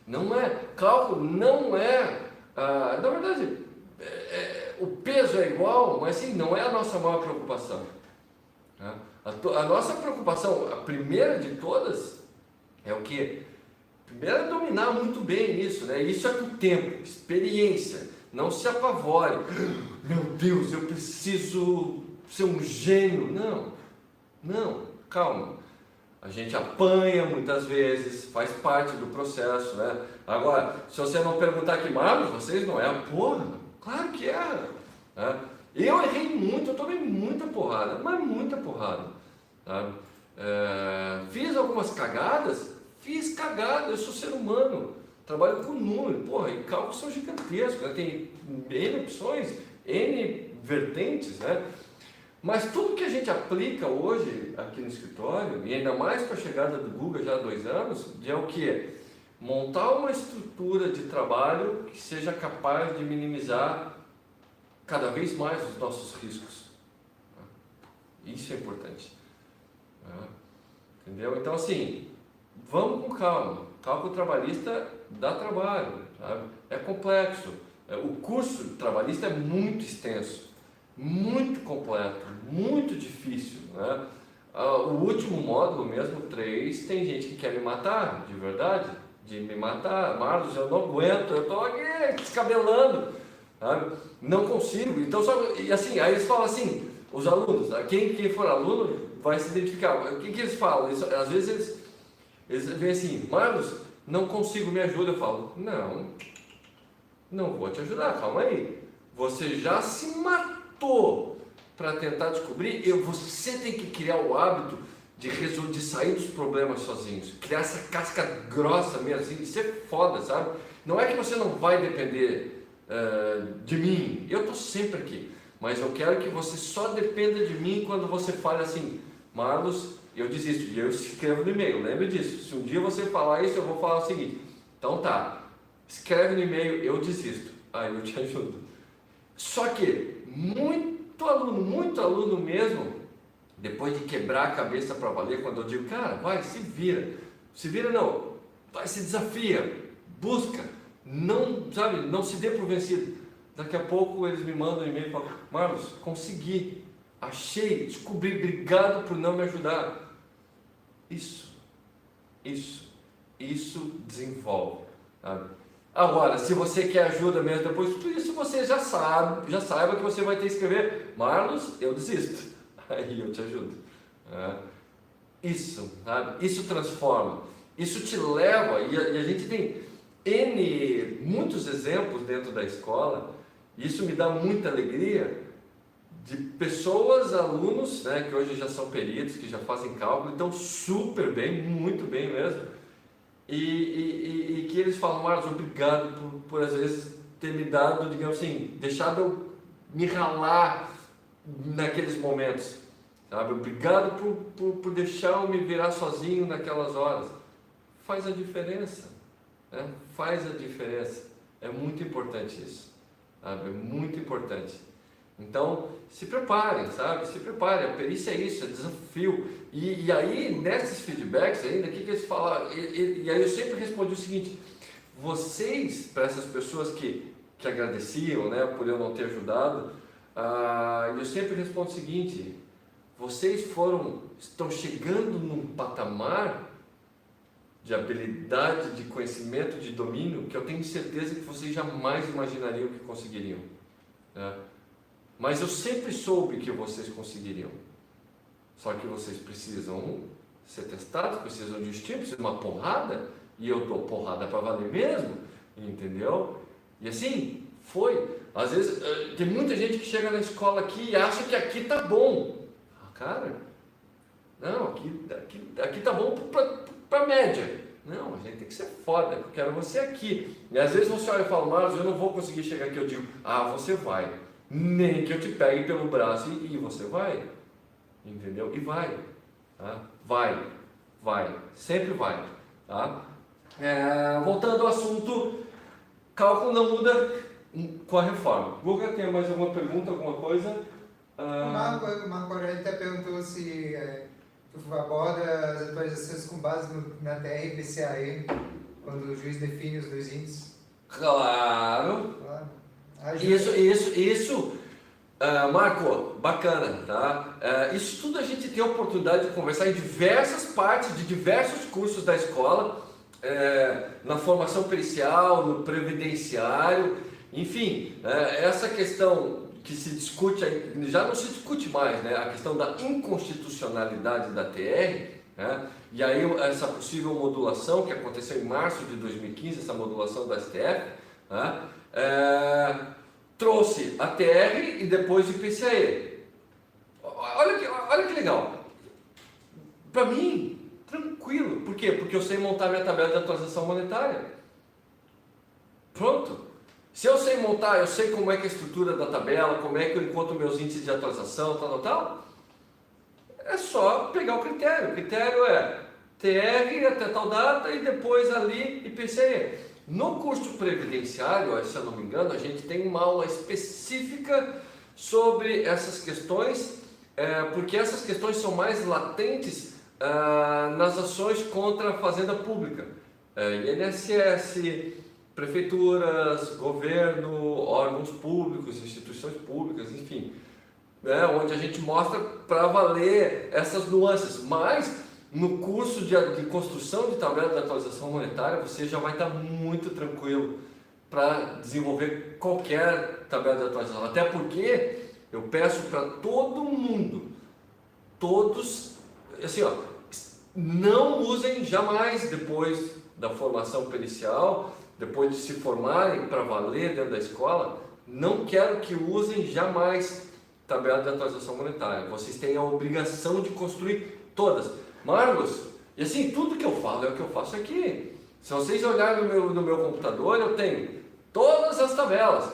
Não é. Cálculo não é. Na verdade, o peso é igual, mas sim, não é a nossa maior preocupação. A nossa preocupação, a primeira de todas, é o quê? Primeiro é dominar muito bem isso, né? Isso é com o tempo, experiência. Não se apavore. Meu Deus, eu preciso ser um gênio. Não, calma. A gente apanha muitas vezes, faz parte do processo, né? Agora, se você não perguntar aqui, mas vocês não é, porra, claro que é. Né? Eu errei muito, eu tomei muita porrada, mas muita porrada. Tá? Fiz algumas cagadas, eu sou ser humano, trabalho com número, porra, e cálculos são gigantescos, né? Tem N opções, N vertentes, né? Mas tudo que a gente aplica hoje aqui no escritório, e ainda mais com a chegada do Google já há 2 anos, é o que? Montar uma estrutura de trabalho que seja capaz de minimizar cada vez mais os nossos riscos. Isso é importante. Entendeu? Então, assim, vamos com calma. Cálculo trabalhista dá trabalho, sabe? É complexo. O curso trabalhista é muito extenso, muito completo, muito difícil, né? O último módulo mesmo, 3, tem gente que quer me matar, de verdade, de me matar. Marlos, eu não aguento, eu estou aqui descabelando, sabe? Não consigo. Então, e assim, aí eles falam assim, os alunos, quem for aluno vai se identificar. O que eles falam? Às vezes eles veem assim, Marlos, não consigo, me ajuda. Eu falo, não vou te ajudar, calma aí. Você já se matou para tentar descobrir, você tem que criar o hábito de sair dos problemas sozinhos, criar essa casca grossa mesmo, assim, de ser foda, sabe? Não é que você não vai depender de mim, eu estou sempre aqui, mas eu quero que você só dependa de mim quando você fala assim, Marlos, eu desisto, e eu escrevo no e-mail, lembre disso, se um dia você falar isso, eu vou falar o seguinte, então tá, escreve no e-mail, eu desisto, aí eu te ajudo. Só que muito aluno mesmo, depois de quebrar a cabeça para valer, quando eu digo, cara, vai, se vira não, vai, se desafia, busca, não, sabe, não se dê por vencido. Daqui a pouco eles me mandam um e-mail e falam, Marlos, consegui, achei, descobri, obrigado por não me ajudar. Isso desenvolve, sabe? Agora, se você quer ajuda mesmo depois de tudo isso, você já saiba que você vai ter que escrever, Marlos, eu desisto. Aí eu te ajudo. Isso, sabe? Isso transforma. Isso te leva, e a gente tem muitos exemplos dentro da escola, e isso me dá muita alegria, de pessoas, alunos, né, que hoje já são peritos, que já fazem cálculo, então super bem, muito bem mesmo. E que eles falam, Marlos, obrigado por às vezes ter me dado, digamos assim, deixado eu me ralar naqueles momentos, sabe? Obrigado por deixar eu me virar sozinho naquelas horas. faz a diferença. Né? Faz a diferença. É muito importante isso. Sabe? É muito importante. Então, se preparem, sabe? Se preparem. A perícia é isso, é desafio. E aí, nesses feedbacks ainda, o que eles falaram? E aí eu sempre respondi o seguinte: vocês, para essas pessoas que agradeciam, né, por eu não ter ajudado, eu sempre respondo o seguinte: vocês estão chegando num patamar de habilidade, de conhecimento, de domínio, que eu tenho certeza que vocês jamais imaginariam que conseguiriam. Né? Mas eu sempre soube que vocês conseguiriam. Só que vocês precisam ser testados, precisam de estímulo, precisam de uma porrada, e eu dou porrada para valer mesmo, entendeu? E assim, foi. Às vezes, tem muita gente que chega na escola aqui e acha que aqui tá bom. Cara, não, aqui tá bom para média. Não, a gente tem que ser foda, eu quero você aqui. E às vezes você olha e fala: Marcos, eu não vou conseguir chegar aqui. Eu digo: você vai. Nem que eu te pegue pelo braço e você vai. Entendeu? E vai. Tá? Vai. Sempre vai. Tá? Voltando ao assunto, cálculo não muda com a reforma. Guga, tem mais alguma pergunta, alguma coisa? O Marco Aurélio até perguntou se tu aborda as atualizações com base na TR e PCAE, quando o juiz define os dois índices. Claro. Isso, Marco, bacana, tá? Isso tudo a gente tem a oportunidade de conversar em diversas partes de diversos cursos da escola, na formação pericial, no previdenciário, enfim, essa questão que se discute, já não se discute mais, né? A questão da inconstitucionalidade da TR, né? E aí essa possível modulação que aconteceu em março de 2015, essa modulação da STF, né? Trouxe a TR e depois o IPCAE. Olha que legal. Para mim, tranquilo. Por quê? Porque eu sei montar minha tabela de atualização monetária. Pronto. Se eu sei montar, eu sei como é que é a estrutura da tabela, como é que eu encontro meus índices de atualização, tal. É só pegar o critério. O critério é TR até tal data e depois ali IPCAE. No curso previdenciário, se eu não me engano, a gente tem uma aula específica sobre essas questões, porque essas questões são mais latentes nas ações contra a fazenda pública. INSS, prefeituras, governo, órgãos públicos, instituições públicas, enfim, onde a gente mostra para valer essas nuances. Mas no curso de construção de tabela de atualização monetária, você já vai estar muito tranquilo para desenvolver qualquer tabela de atualização. Até porque eu peço para todo mundo, todos, assim, não usem jamais depois da formação pericial, depois de se formarem para valer dentro da escola, não quero que usem jamais tabela de atualização monetária. Vocês têm a obrigação de construir todas. Marcos, e assim, tudo que eu falo é o que eu faço aqui. Se vocês olharem no meu computador, eu tenho todas as tabelas: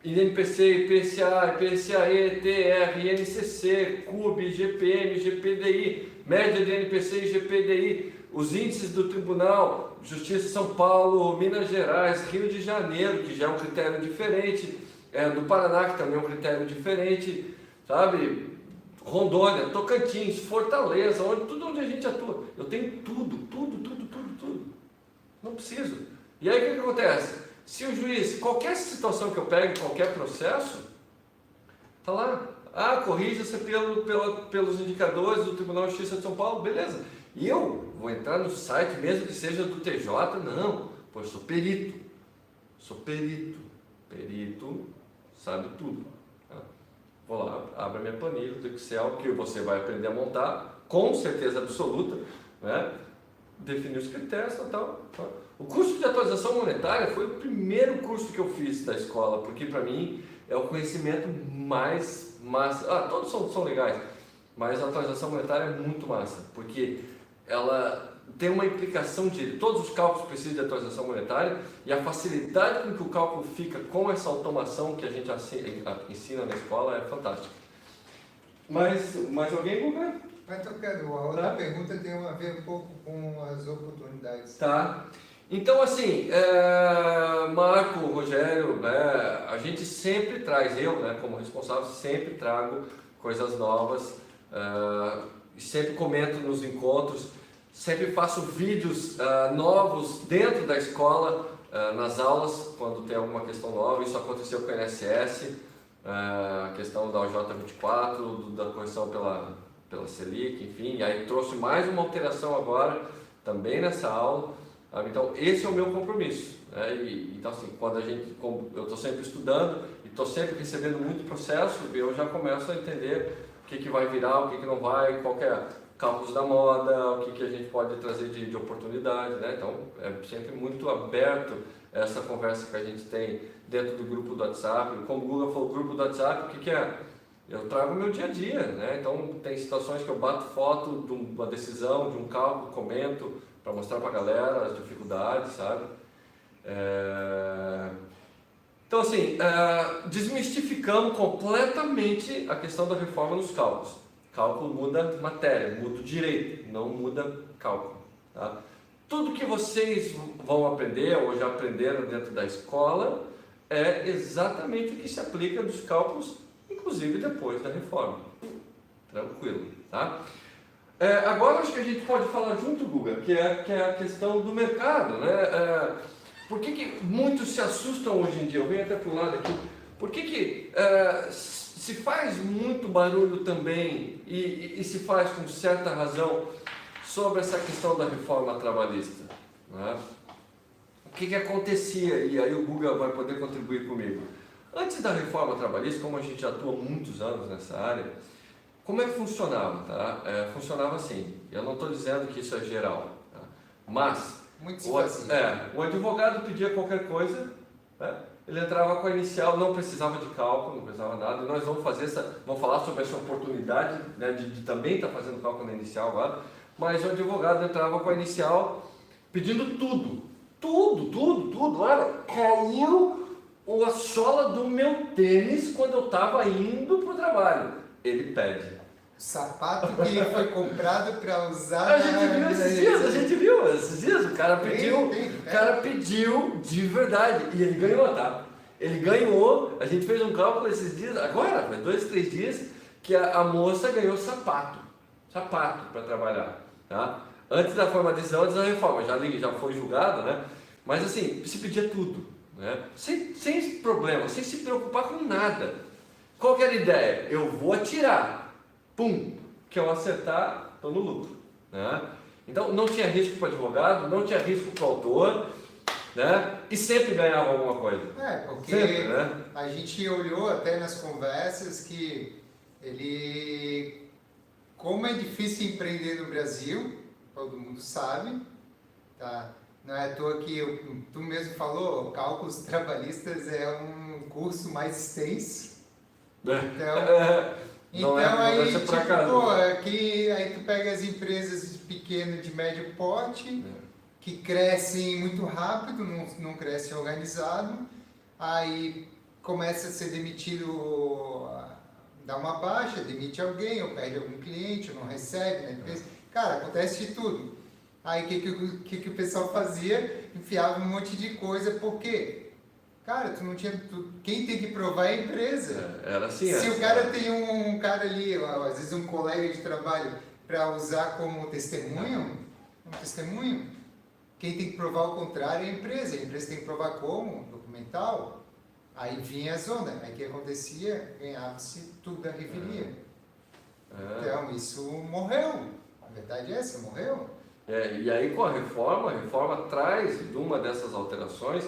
INPC, IPCA, IPCAE, TR, INCC, CUB, GPM, GPDI, média de INPC e GPDI, os índices do Tribunal, Justiça de São Paulo, Minas Gerais, Rio de Janeiro, que já é um critério diferente, do Paraná, que também é um critério diferente, sabe? Rondônia, Tocantins, Fortaleza, tudo onde a gente atua. Eu tenho tudo. Não preciso. E aí o que acontece? Se o juiz, qualquer situação que eu pegue, qualquer processo, tá lá. Corrija-se pelos indicadores do Tribunal de Justiça de São Paulo, beleza. E eu vou entrar no site, mesmo que seja do TJ, não. Eu sou perito. Perito sabe tudo. Vou lá, abro a minha planilha do Excel, que você vai aprender a montar, com certeza absoluta, né? Definir os critérios, tal. O curso de atualização monetária foi o primeiro curso que eu fiz da escola, porque para mim é o conhecimento mais massa. Todos são legais, mas a atualização monetária é muito massa, porque ela tem uma implicação de todos os cálculos precisam de atualização monetária, e a facilidade com que o cálculo fica com essa automação que a gente ensina na escola é fantástica. Mais alguém, Guga? Mas tocando, a outra pergunta tem a ver um pouco com as oportunidades. Tá. Então, assim, Marco, Rogério, né, a gente sempre traz, eu, né, como responsável, sempre trago coisas novas, sempre comento nos encontros, sempre faço vídeos novos dentro da escola, nas aulas, quando tem alguma questão nova. Isso aconteceu com o INSS, a questão da OJ24, da correção pela Selic, enfim, aí trouxe mais uma alteração agora, também nessa aula. Então, esse é o meu compromisso, né? Então, assim, eu estou sempre estudando e estou sempre recebendo muito processo, eu já começo a entender o que vai virar, o que não vai, qual que é cálculos da moda, o que a gente pode trazer de oportunidade, né? Então, é sempre muito aberto essa conversa que a gente tem dentro do grupo do WhatsApp. Como o Google falou, grupo do WhatsApp, o que é? Eu trago o meu dia a dia, né? Então, tem situações que eu bato foto de uma decisão, de um cálculo, comento, para mostrar para a galera as dificuldades, sabe? Então, assim, desmistificamos completamente a questão da reforma nos cálculos. Cálculo muda matéria, muda o direito, não muda cálculo. Tá? Tudo que vocês vão aprender ou já aprenderam dentro da escola é exatamente o que se aplica nos cálculos, inclusive depois da reforma. Tranquilo, tá? Agora acho que a gente pode falar junto, Guga, que é a questão do mercado, né? Por que muitos se assustam hoje em dia? Eu venho até para o lado aqui. Por que se faz muito barulho também e se faz com certa razão sobre essa questão da reforma trabalhista? Né? O que acontecia? E aí o Guga vai poder contribuir comigo. Antes da reforma trabalhista, como a gente já atua há muitos anos nessa área, como é que funcionava? Tá? Funcionava assim, eu não estou dizendo que isso é geral, tá? Mas o advogado pedia qualquer coisa, né? Ele entrava com a inicial, não precisava de cálculo, não precisava nada, e nós vamos falar sobre essa oportunidade, né, de também estar fazendo cálculo na inicial agora, mas o advogado entrava com a inicial pedindo tudo, olha, caiu a sola do meu tênis quando eu estava indo para o trabalho, ele pede. Sapato que foi comprado para usar. A gente viu esses dias, o cara pediu de verdade e ele ganhou, tá? Ele ganhou, a gente fez um cálculo esses dias, agora, faz 2, 3 dias, que a moça ganhou sapato para trabalhar, tá? Antes da formalização, antes da reforma, já foi julgado, né? Mas assim, se pedia tudo, né? Sem problema, sem se preocupar com nada. Qual que era a ideia? Eu vou atirar. Pum, que eu acertar, estou no lucro, né? Então não tinha risco para o advogado, não tinha risco para o autor, né? E sempre ganhava alguma coisa. Porque sempre, né? A gente olhou até nas conversas que como é difícil empreender no Brasil, todo mundo sabe, tá? Não é à toa que tu mesmo falou, cálculos trabalhistas é um curso mais extenso. Então, aí, aí tu pega as empresas pequenas de médio porte, que crescem muito rápido, não crescem organizado, aí começa a ser demitido, dá uma baixa, demite alguém, ou perde algum cliente, ou não recebe na empresa. Cara, acontece de tudo. Aí o que o pessoal fazia? Enfiava um monte de coisa, por quê? Cara, tu não tinha. Quem tem que provar é a empresa. Era assim. Se o cara tem um cara ali, às vezes um colega de trabalho, para usar como testemunho, quem tem que provar o contrário é a empresa. A empresa tem que provar como? Documental. Aí vinha a zona. Aí o que acontecia? Ganhava-se tudo da revelia. Então, isso morreu. A verdade é essa, morreu. E aí com a reforma traz uma dessas alterações.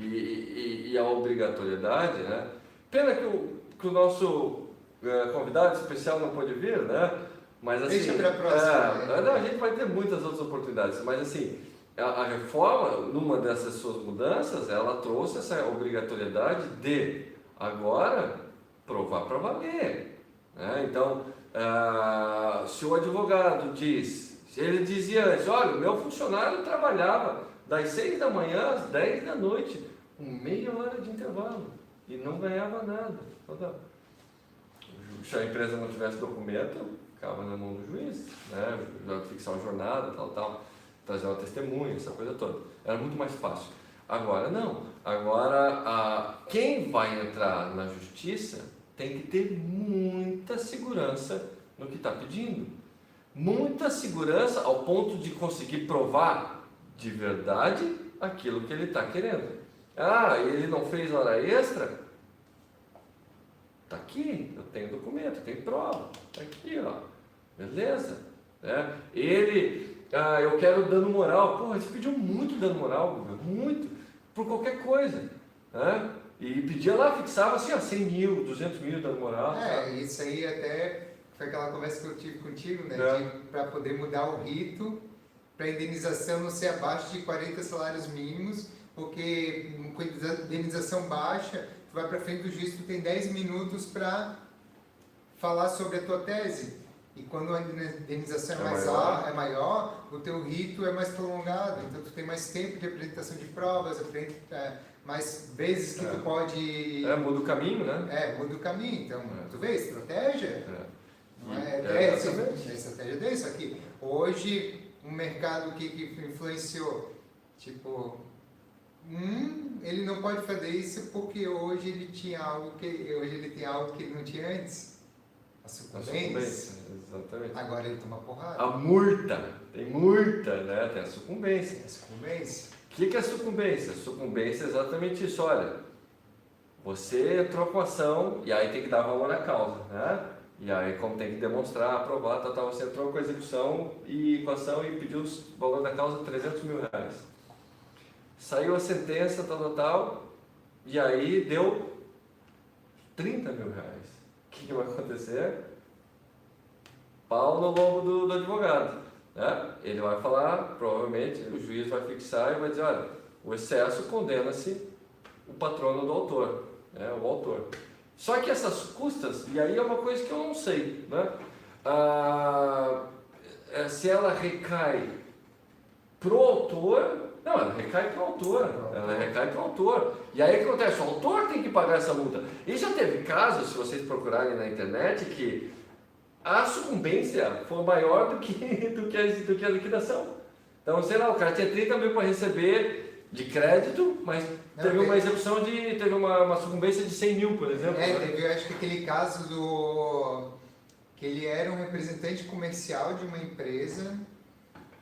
E a obrigatoriedade, né? Pena que o nosso convidado especial não pôde vir, né? Mas assim, deixa para a próxima. a gente vai ter muitas outras oportunidades, mas assim, a reforma, numa dessas suas mudanças, ela trouxe essa obrigatoriedade de agora provar para valer, né? Então, se o advogado ele dizia antes, olha, o meu funcionário trabalhava das 6 da manhã às 10 da noite, com meia hora de intervalo, e não ganhava nada. Se a empresa não tivesse documento, ficava na mão do juiz, né? Fixar uma jornada, tal, trazer uma testemunha, essa coisa toda. Era muito mais fácil. Agora não. Agora, quem vai entrar na justiça tem que ter muita segurança no que está pedindo. Muita segurança ao ponto de conseguir provar de verdade aquilo que ele está querendo. Ele não fez hora extra? Está aqui, eu tenho documento, eu tenho prova. Está aqui, ó. Beleza? Eu quero dano moral. Porra, você pediu muito dano moral, muito, por qualquer coisa. E pedia lá, fixava assim, 100 mil, 200 mil dano moral. Isso aí até foi aquela conversa que eu tive contigo, né? Para poder mudar o rito, para a indenização não ser abaixo de 40 salários mínimos, porque com indenização baixa, tu vai para frente do juiz, tu tem 10 minutos para falar sobre a tua tese. E quando a indenização é maior, o teu rito é mais prolongado. Então, tu tem mais tempo de apresentação de provas, mais vezes que tu pode... Muda o caminho, né? Muda o caminho. Então, tu vê, estratégia... estratégia desse aqui. Hoje, um mercado que influenciou, tipo... ele não pode fazer isso porque hoje ele tem algo que ele não tinha antes. A sucumbência. Exatamente. Agora ele toma porrada. A multa. Tem multa, né? Tem a sucumbência. O que é a sucumbência? A sucumbência é exatamente isso. Olha, você entrou com ação e aí tem que dar valor à causa, né? E aí, como tem que demonstrar, aprovar, você entrou com execução e com ação e pediu o valor da causa 300 mil reais. Saiu a sentença, e aí deu 30 mil reais. O que vai acontecer? Pau no lombo do advogado. Né? Ele vai falar, provavelmente, o juiz vai fixar e vai dizer, olha, o excesso condena-se o patrono do autor, né? O autor. Só que essas custas, e aí é uma coisa que eu não sei, né? Se ela recai pro autor, não, ela recai pro autor, E aí o que acontece? O autor tem que pagar essa multa. E já teve casos, se vocês procurarem na internet, que a sucumbência foi maior do que a liquidação. Então, sei lá, o cara tinha 30 mil para receber de crédito, mas teve uma execução teve uma sucumbência de 100 mil, por exemplo. Teve, eu acho que aquele caso que ele era um representante comercial de uma empresa,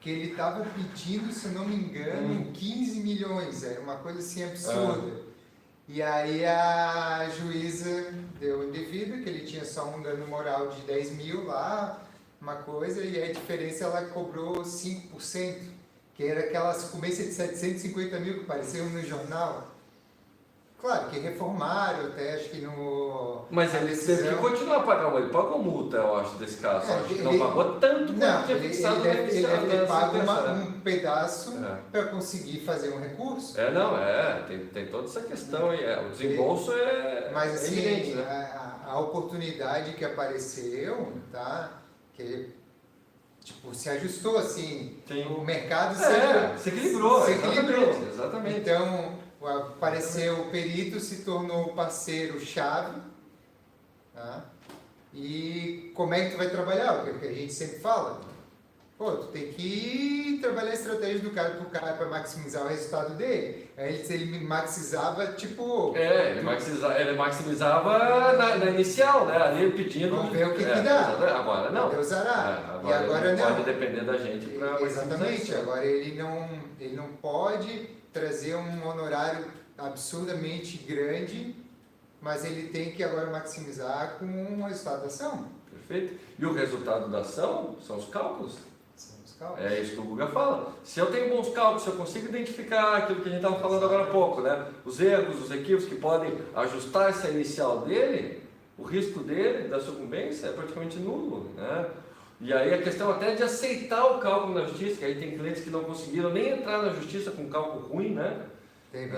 que ele estava pedindo, se não me engano, 15 milhões, era uma coisa assim absurda. E aí a juíza deu indevido, que ele tinha só um dano moral de 10 mil lá, uma coisa, e a diferença ela cobrou 5%, que era aquela sucumbência de 750 mil que apareceu no jornal. Claro que reformaram, até acho que no... Mas ele teve que continuar a pagar, ele pagou multa, eu acho, desse caso. Acho que não pagou tanto quanto tinha fixado. Ele deve ter pago um pedaço para conseguir fazer um recurso. Tem toda essa questão aí. O desembolso Mas assim, evidente, né? a oportunidade que apareceu, tá? Que tipo, se ajustou assim, o mercado se equilibrou. Exatamente. Então, apareceu o perito, se tornou parceiro-chave, tá? E como é que tu vai trabalhar? O que a gente sempre fala. Pô, tu tem que trabalhar a estratégia do cara para maximizar o resultado dele. Aí ele maximizava, tipo... ele maximizava na inicial, né? Ali pedindo... Vamos ver o que dá. Agora não. Deus dará. E agora não. Pode depender da gente para... Exatamente. Agora ele não pode trazer um honorário absurdamente grande, mas ele tem que agora maximizar com um resultado da ação. Perfeito. E o resultado da ação são os cálculos. É isso que o Guga fala. Se eu tenho bons cálculos, se eu consigo identificar aquilo que a gente estava falando agora há pouco, né? Os erros, os equívocos que podem ajustar essa inicial dele, o risco dele, da sucumbência, é praticamente nulo, né? E aí a questão até de aceitar o cálculo na justiça, que aí tem clientes que não conseguiram nem entrar na justiça com cálculo ruim, né? Teve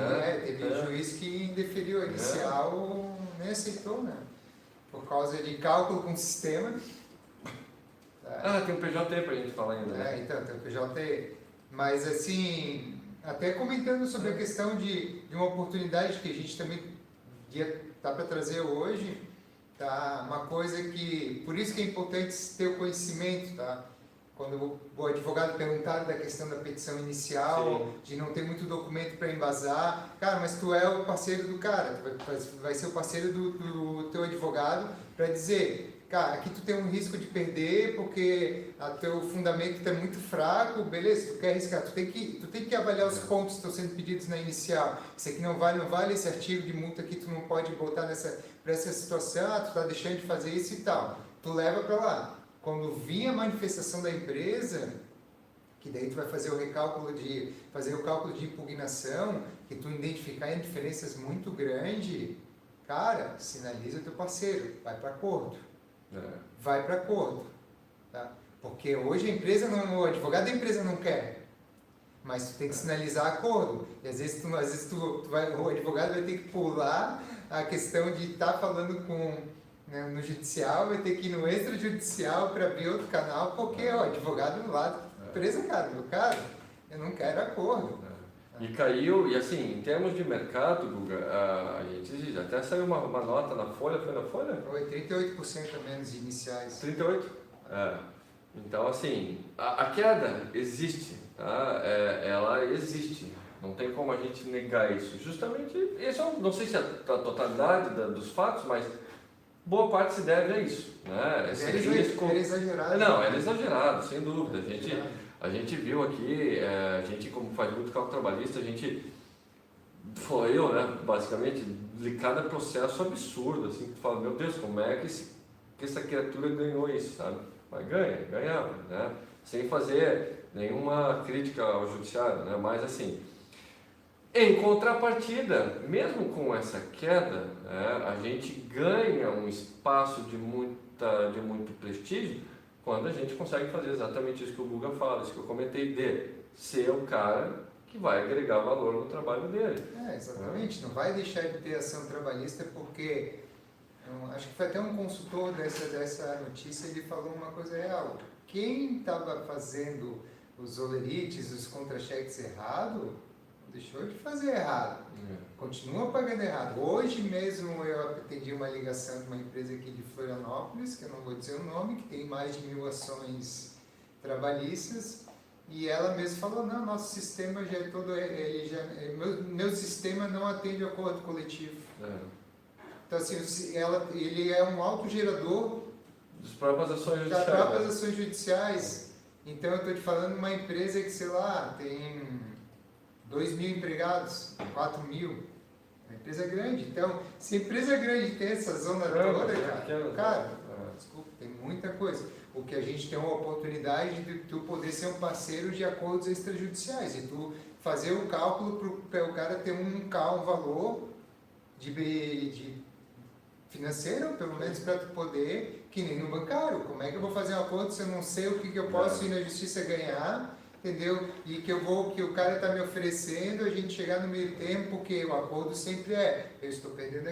juiz que indeferiu a inicial, nem aceitou, né? Por causa de cálculo com sistema. Tem um PJT para a gente falar ainda, né? Então, tem o PJT. Mas assim, até comentando sobre a questão de uma oportunidade que a gente também dá para trazer hoje, tá? Uma coisa que, por isso que é importante ter o conhecimento, tá? Quando o advogado perguntar da questão da petição inicial, Sim. de não ter muito documento para embasar, cara, mas tu é o parceiro do cara, tu vai ser o parceiro do teu advogado para dizer, cara, aqui tu tem um risco de perder porque o teu fundamento está muito fraco, beleza, tu quer arriscar, tu tem que avaliar os pontos que estão sendo pedidos na inicial, isso aqui não vale esse artigo de multa aqui, tu não pode botar para essa situação, tu está deixando de fazer isso e tal, tu leva para lá. Quando vir a manifestação da empresa, que daí tu vai fazer o cálculo de impugnação, que tu identificar em diferenças muito grandes, cara, sinaliza o teu parceiro, vai para acordo. Vai para acordo. Tá? Porque hoje o advogado da empresa não quer, mas tu tem que sinalizar acordo. E às vezes o advogado vai ter que pular a questão de estar falando no judicial, vai ter que ir no extrajudicial para abrir outro canal, porque o advogado do lado, empresa, cara, eu não quero acordo. E caiu, e assim, em termos de mercado, Guga, a gente até saiu uma nota na Folha, foi na Folha? Foi 38% a menos iniciais. 38%? Então, assim, a queda existe, tá? Ela existe, não tem como a gente negar isso. Justamente, isso não sei se é a totalidade dos fatos, mas boa parte se deve a isso, né? Era exagerado. Não, era exagerado, sem dúvida. A gente viu aqui, a gente como faz muito cálculo trabalhista, a gente, eu, né, basicamente, de cada processo absurdo, assim, tu fala, meu Deus, como é que essa criatura ganhou isso, sabe? Mas ganhava, né? Sem fazer nenhuma crítica ao judiciário, né? Mas assim, em contrapartida, mesmo com essa queda, né, a gente ganha um espaço de muito prestígio quando a gente consegue fazer exatamente isso que o Guga fala, isso que eu comentei, de ser o cara que vai agregar valor no trabalho dele. Exatamente, não vai deixar de ter ação trabalhista porque, acho que foi até um consultor dessa notícia, ele falou uma coisa real. Quem estava fazendo os olerites, os contra-cheques errado, deixou de fazer errado, continua pagando errado. Hoje mesmo eu atendi uma ligação de uma empresa aqui de Florianópolis, que eu não vou dizer o nome, que tem mais de 1000 ações trabalhistas, e ela mesma falou, não, nosso sistema já é todo, meu sistema não atende ao acordo coletivo. Então assim, ele é um autogerador das próprias ações judiciais. Então eu estou te falando de uma empresa que, sei lá, tem 2.000 empregados, 4.000, uma empresa grande. Então, se a empresa grande tem essa zona toda, cara, desculpa, tem muita coisa. O que a gente tem uma oportunidade de tu poder ser um parceiro de acordos extrajudiciais e tu fazer o cálculo para o cara ter um valor de financeiro, pelo menos para tu poder, que nem no bancário. Como é que eu vou fazer um acordo se eu não sei o que eu posso ir na justiça ganhar? Entendeu? E que o cara está me oferecendo, a gente chegar no meio tempo, porque o acordo sempre eu estou perdendo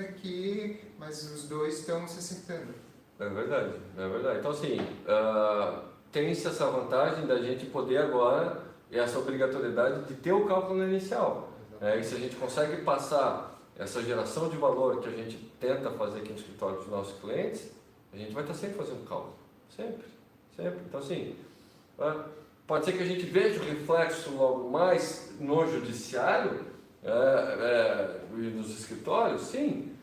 aqui, mas os dois estão se acertando. É verdade. Então assim, tem-se essa vantagem da gente poder agora, essa obrigatoriedade de ter o cálculo inicial. E se a gente consegue passar essa geração de valor que a gente tenta fazer aqui no escritório dos nossos clientes, a gente vai estar sempre fazendo cálculo. Sempre. Então assim, pode ser que a gente veja o reflexo logo mais no judiciário e nos escritórios, sim,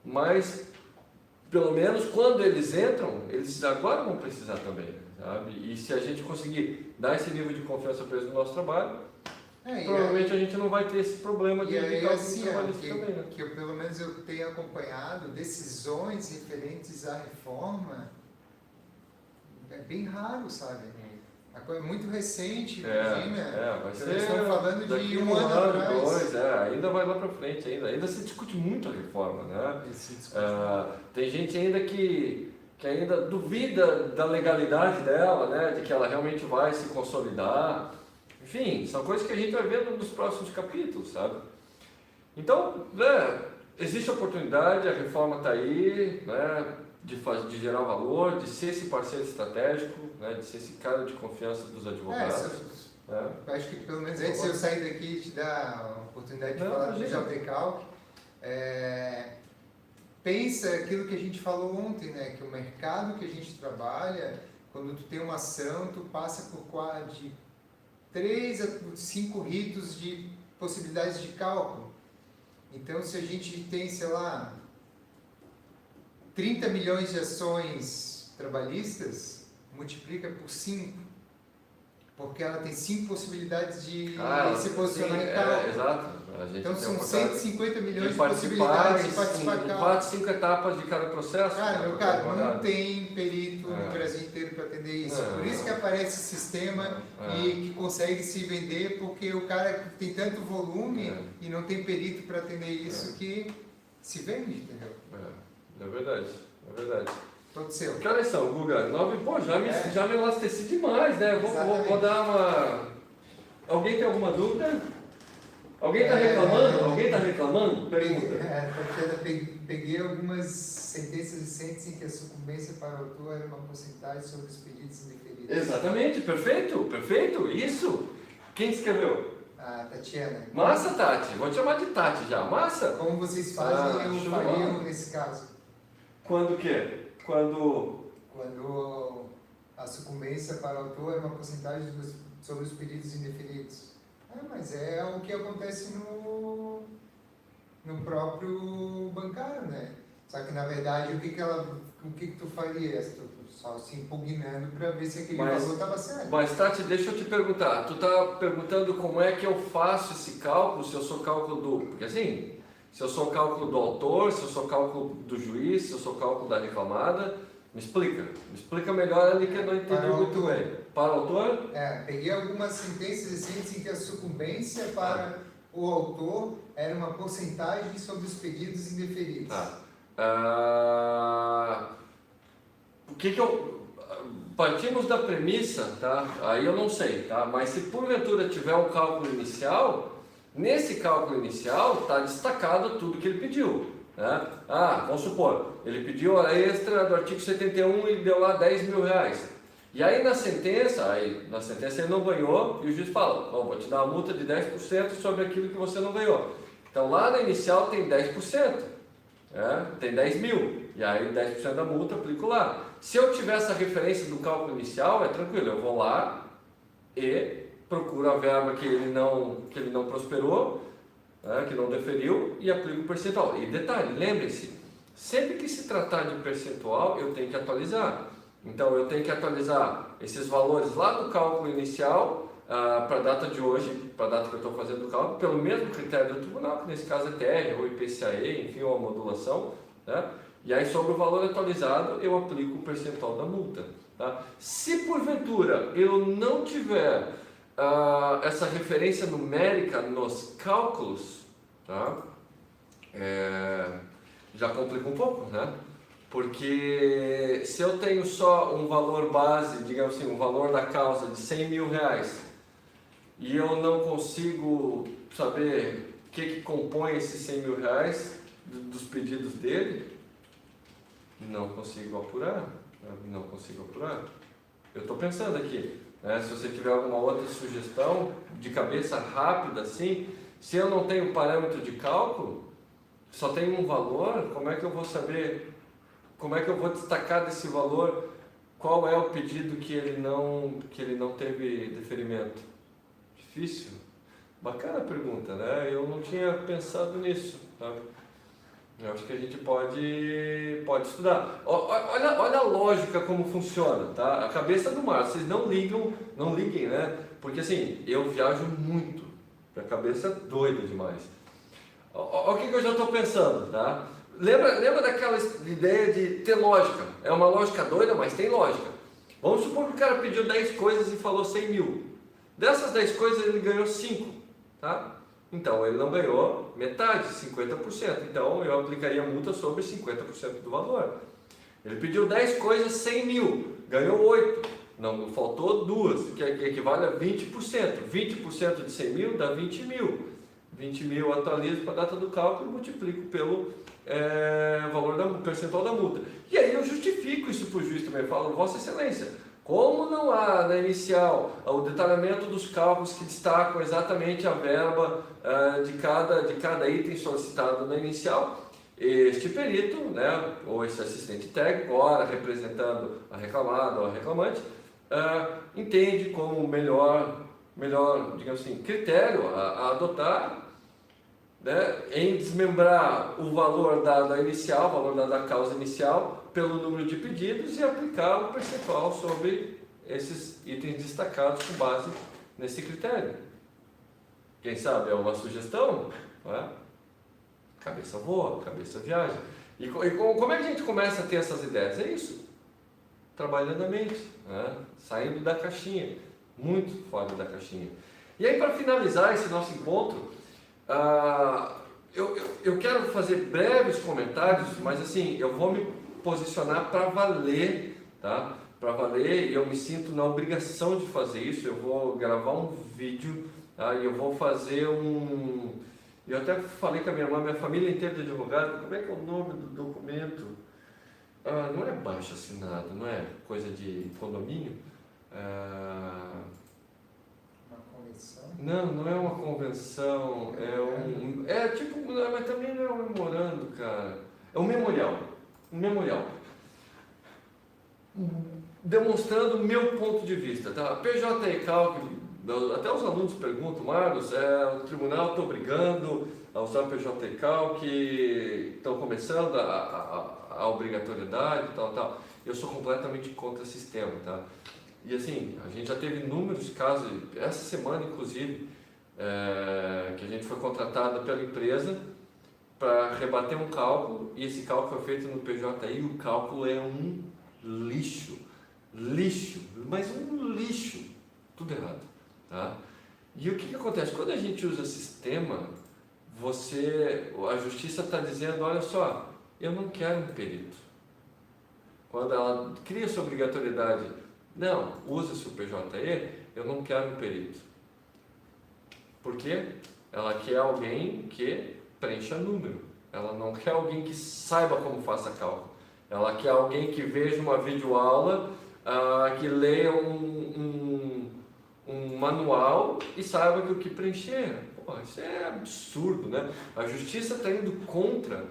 mas pelo menos quando eles entram, eles agora vão precisar também, sabe? E se a gente conseguir dar esse nível de confiança para eles no nosso trabalho, provavelmente a gente não vai ter esse problema de assim, trabalhista também, né? Que eu, pelo menos eu tenho acompanhado decisões referentes à reforma, é bem raro, sabe? A coisa é muito recente, imagina. Vai ser eles estão falando de um ano atrás. 2, ainda vai lá para frente, ainda se discute muito a reforma, né? Tem gente ainda que ainda duvida da legalidade dela, né? De que ela realmente vai se consolidar. Enfim, são coisas que a gente vai ver nos próximos capítulos, sabe? Então, existe oportunidade, a reforma está aí, né? De gerar valor, de ser esse parceiro estratégico, né, de ser esse cara de confiança dos advogados. Acho que pelo menos antes de eu sair daqui te dar a oportunidade de falar do JTCalc. pensa aquilo que a gente falou ontem, né? Que o mercado que a gente trabalha, quando tu tem uma ação, tu passa de 3 a 5 ritos de possibilidades de cálculo. Então, se a gente tem, sei lá, 30 milhões de ações trabalhistas, multiplica por 5, porque ela tem 5 possibilidades de se posicionar em cálculo. Exato. Então são 150 milhões de possibilidades de participar em cálculo. 4, 5 etapas de cada processo. Cara, meu cara, não tem perito no Brasil inteiro para atender isso. Por isso que aparece esse sistema e que consegue se vender, porque o cara tem tanto volume e não tem perito para atender isso que se vende, entendeu? É verdade, é verdade. Todo seu. Que horas são, Guga? 9, pô, já me elasteci demais, né? Vou dar uma... Alguém tem alguma dúvida? Alguém está reclamando? Alguém está reclamando? Pergunta. Peguei algumas sentenças recentes em que a sucumbência para o autor era uma porcentagem sobre os pedidos indeferidos. Exatamente, perfeito, isso. Quem escreveu? A Tatiana. Massa, Tati. Vou te chamar de Tati já. Massa? Como vocês fazem, eu faria nesse caso. Quando o quê? Quando a sucumbência para o autor é uma porcentagem sobre os pedidos indeferidos. Mas é o que acontece no próprio bancário, né? Só que na verdade o que tu farias? Tu só se impugnando para ver se aquele valor estava certo. Mas Tati, deixa eu te perguntar. Tu tá perguntando como é que eu faço esse cálculo, se eu sou cálculo do... Porque assim, se eu sou cálculo do autor, se eu sou cálculo do juiz, se eu sou cálculo da reclamada, me explica melhor ali que eu não entendi muito bem. Para o autor? Peguei algumas sentenças recentes em que a sucumbência para o autor era uma porcentagem sobre os pedidos indeferidos. O que eu... Partimos da premissa, tá? Aí eu não sei, tá? Mas se porventura tiver um cálculo inicial, nesse cálculo inicial está destacado tudo que ele pediu. Né? Vamos supor, ele pediu hora extra do artigo 71 e deu lá 10 mil reais. E aí na sentença ele não ganhou e o juiz fala, vou te dar uma multa de 10% sobre aquilo que você não ganhou. Então lá na inicial tem 10%, tem 10 mil, e aí 10% da multa aplico lá. Se eu tiver essa referência do cálculo inicial, é tranquilo, eu vou lá e procuro a verba que ele não prosperou, que não deferiu, e aplico o percentual. E detalhe, lembre-se, sempre que se tratar de percentual, eu tenho que atualizar. Então, eu tenho que atualizar esses valores lá do cálculo inicial para a data de hoje, para a data que eu estou fazendo o cálculo, pelo mesmo critério do tribunal, que nesse caso é TR ou IPCAE, enfim, ou a modulação. Né? E aí, sobre o valor atualizado, eu aplico o percentual da multa. Tá? Se porventura eu não tiver essa referência numérica nos cálculos, tá? Já complica um pouco, né? Porque se eu tenho só um valor base, digamos assim, um valor da causa de 100 mil reais e eu não consigo saber o que compõe esses 100 mil reais dos pedidos dele, não consigo apurar. Eu estou pensando aqui, né? Se você tiver alguma outra sugestão de cabeça rápida assim, se eu não tenho parâmetro de cálculo, só tenho um valor, como é que eu vou saber, como é que eu vou destacar desse valor qual é o pedido que ele não teve deferimento? Difícil? Bacana a pergunta, né? Eu não tinha pensado nisso, tá? Eu acho que a gente pode estudar. Olha a lógica como funciona, tá? A cabeça do mar, vocês não liguem, né? Porque assim, eu viajo muito, a cabeça doida demais. Olha o que eu já estou pensando, tá? Lembra daquela ideia de ter lógica? É uma lógica doida, mas tem lógica. Vamos supor que o cara pediu 10 coisas e falou 100 mil. Dessas 10 coisas ele ganhou 5, tá? Então ele não ganhou metade, 50%. Então eu aplicaria multa sobre 50% do valor. Ele pediu 10 coisas, 100 mil, ganhou 8. Não, faltou 2, que equivale a 20%. 20% de 100 mil dá 20 mil. 20 mil eu atualizo para a data do cálculo e multiplico pelo valor percentual da multa. E aí eu justifico isso para o juiz também. Falo, Vossa Excelência, como não há na inicial o detalhamento dos cálculos que destacam exatamente a verba de cada item solicitado na inicial, este perito, né, ou esse assistente técnico, ora representando a reclamada ou a reclamante, entende como o melhor, digamos assim, critério a adotar, né, em desmembrar o valor da inicial, o valor da causa inicial, pelo número de pedidos e aplicar o percentual sobre esses itens destacados com base nesse critério. Quem sabe é uma sugestão, não é? Cabeça voa, cabeça viaja. E como é que a gente começa a ter essas ideias? É isso, trabalhando a mente, né? Saindo da caixinha, muito fora da caixinha. E aí, para finalizar esse nosso encontro, eu quero fazer breves comentários, mas assim, eu vou me posicionar para valer, tá? Para valer, e eu me sinto na obrigação de fazer isso. Eu vou gravar um vídeo, tá? E eu vou fazer eu até falei com a minha família inteira de advogado, como é que é o nome do documento? Não é baixo assinado, não é coisa de condomínio? Uma convenção? Não é uma convenção, tipo, não, mas também não é um memorando, cara. É um memorial. Demonstrando o meu ponto de vista, tá? PJ e Calc, até os alunos perguntam, Marcos, o tribunal está obrigando a usar PJ e Calc, estão começando a obrigatoriedade, tal. Eu sou completamente contra esse sistema, tá? E assim, a gente já teve inúmeros casos, essa semana inclusive, que a gente foi contratado pela empresa para rebater um cálculo, e esse cálculo foi feito no PJI, e o cálculo é um lixo, mas um lixo, tudo errado, tá? E o que acontece? Quando a gente usa sistema, a justiça está dizendo, olha só, eu não quero um perito. Quando ela cria essa obrigatoriedade, não, usa-se o PJE, eu não quero um perito. Por quê? Ela quer alguém que preencha número. Ela não quer alguém que saiba como faça cálculo. Ela quer alguém que veja uma videoaula, que leia um manual e saiba que o que preencher. Pô, isso é absurdo, né? A justiça está indo contra,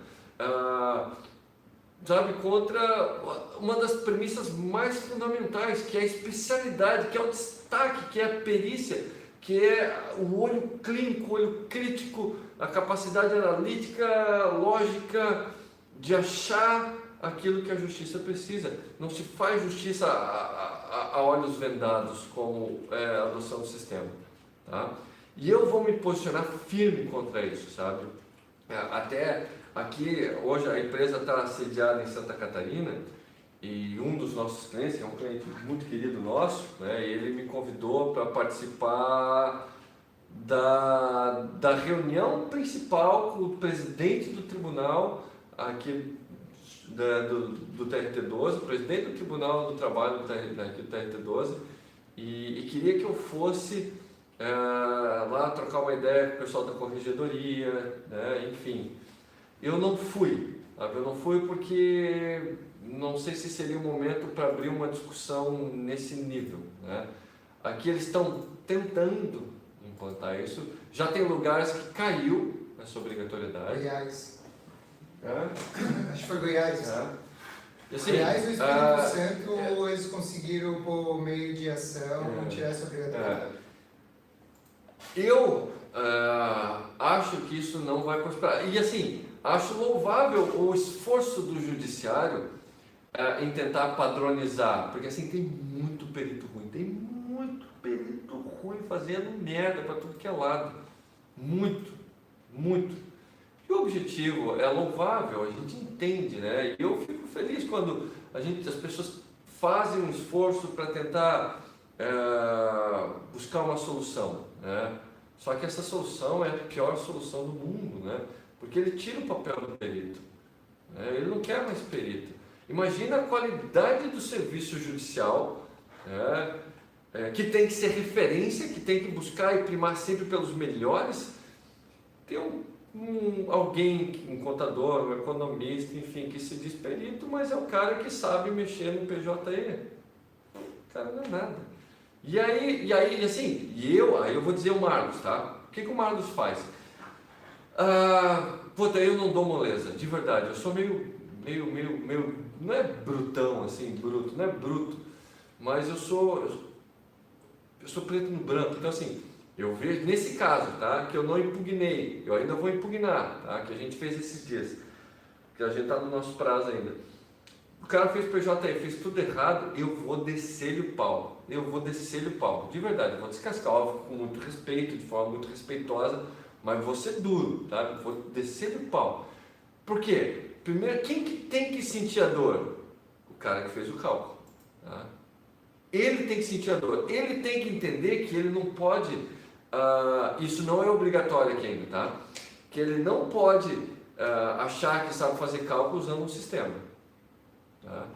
contra uma das premissas mais fundamentais, que é a especialidade, que é o destaque, que é a perícia, que é o olho clínico, o olho crítico, a capacidade analítica, lógica, de achar aquilo que a justiça precisa. Não se faz justiça a olhos vendados, como a adoção do sistema, tá? E eu vou me posicionar firme contra isso, sabe? Até aqui, hoje a empresa está sediada em Santa Catarina, e um dos nossos clientes, que é um cliente muito querido nosso, né, ele me convidou para participar da reunião principal com o presidente do tribunal aqui do TRT12, o presidente do Tribunal do Trabalho do TRT12, e queria que eu fosse lá trocar uma ideia com o pessoal da corregedoria, né, enfim. Eu não fui, sabe? Eu não fui porque não sei se seria o momento para abrir uma discussão nesse nível, né? Aqui eles estão tentando implantar isso. Já tem lugares que caiu essa obrigatoriedade. Goiás. Acho que foi Goiás. Assim, Goiás e o Espírito Santo, eles conseguiram, por meio de ação, tirar essa obrigatoriedade. Eu acho que isso não vai prosperar. E assim, acho louvável o esforço do judiciário em tentar padronizar, porque assim, tem muito perito ruim fazendo merda para tudo que é lado. Muito. E o objetivo é louvável, a gente entende, né? E eu fico feliz quando as pessoas fazem um esforço para tentar buscar uma solução, né? Só que essa solução é a pior solução do mundo, né? Porque ele tira o papel do perito, né? Ele não quer mais perito. Imagina a qualidade do serviço judicial, né? Que tem que ser referência, que tem que buscar e primar sempre pelos melhores. Tem alguém, um contador, um economista, enfim, que se diz perito, mas é o cara que sabe mexer no PJE. O cara não é nada. E aí eu vou dizer o Marcos, tá? O que o Marcos faz? Puta, eu não dou moleza, de verdade. Eu sou meio, não é brutão assim, bruto, não é bruto, mas eu sou preto no branco. Então assim, eu vejo nesse caso, tá, que eu não impugnei, eu ainda vou impugnar, tá, que a gente fez esses dias, que a gente tá no nosso prazo ainda. O cara fez PJE, fez tudo errado, eu vou descer-lhe o pau. Eu vou descer-lhe o pau, de verdade. Eu vou descascar, óbvio, com muito respeito, de forma muito respeitosa, mas vou ser duro, tá? Eu vou descer-lhe o pau. Por quê? Primeiro, quem que tem que sentir a dor? O cara que fez o cálculo, tá? Ele tem que sentir a dor. Ele tem que entender que ele não pode, isso não é obrigatório aqui ainda, tá? Que ele não pode achar que sabe fazer cálculo usando um sistema. Tá?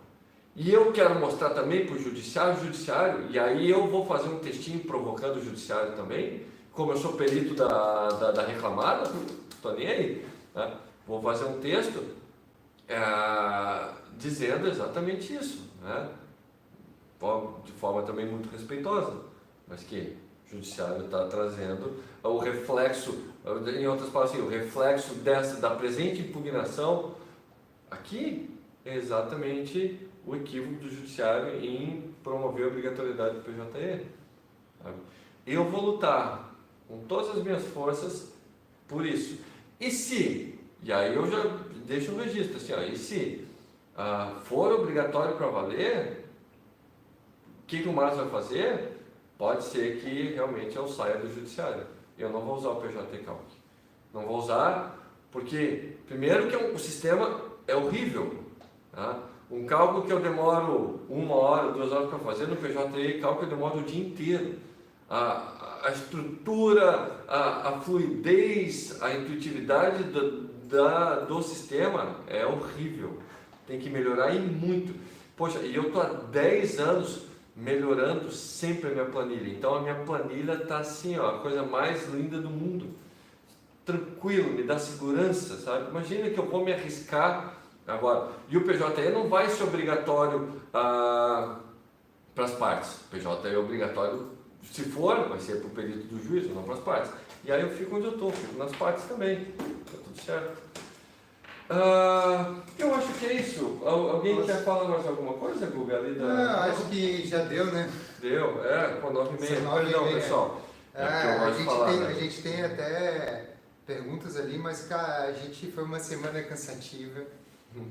E eu quero mostrar também para o judiciário, e aí eu vou fazer um textinho provocando o judiciário também, como eu sou perito da reclamada, estou nem aí. Tá? Vou fazer um texto dizendo exatamente isso, né? De forma também muito respeitosa, mas que o judiciário está trazendo o reflexo, em outras palavras, assim, o reflexo da presente impugnação aqui é exatamente o equívoco do judiciário em promover a obrigatoriedade do PJE. Sabe? Eu vou lutar com todas as minhas forças por isso. E aí eu já deixo um registro, assim, ó, e se for obrigatório para valer, o que o Márcio vai fazer? Pode ser que realmente eu saia do judiciário. Eu não vou usar o PJE Calc. Não vou usar porque, primeiro, que o sistema é horrível. Tá? Um cálculo que eu demoro 1 hora, 2 horas para fazer, no PJE cálculo eu demoro o dia inteiro. A estrutura, a fluidez, a intuitividade do sistema é horrível. Tem que melhorar e muito. Poxa, e eu estou há 10 anos melhorando sempre a minha planilha. Então a minha planilha está assim, ó, a coisa mais linda do mundo. Tranquilo, me dá segurança, sabe? Imagina que eu vou me arriscar agora. E o PJE não vai ser obrigatório para as partes. O PJE é obrigatório, se for, vai ser para o perito do juiz, não para as partes. E aí eu fico onde eu estou, fico nas partes também. Está tudo certo. Eu acho que é isso. Alguém quer falar mais alguma coisa, Guga? Acho que já deu, né? Deu, com 9h30. Perdão, pessoal. A gente tem até perguntas ali, mas, cara, foi uma semana cansativa.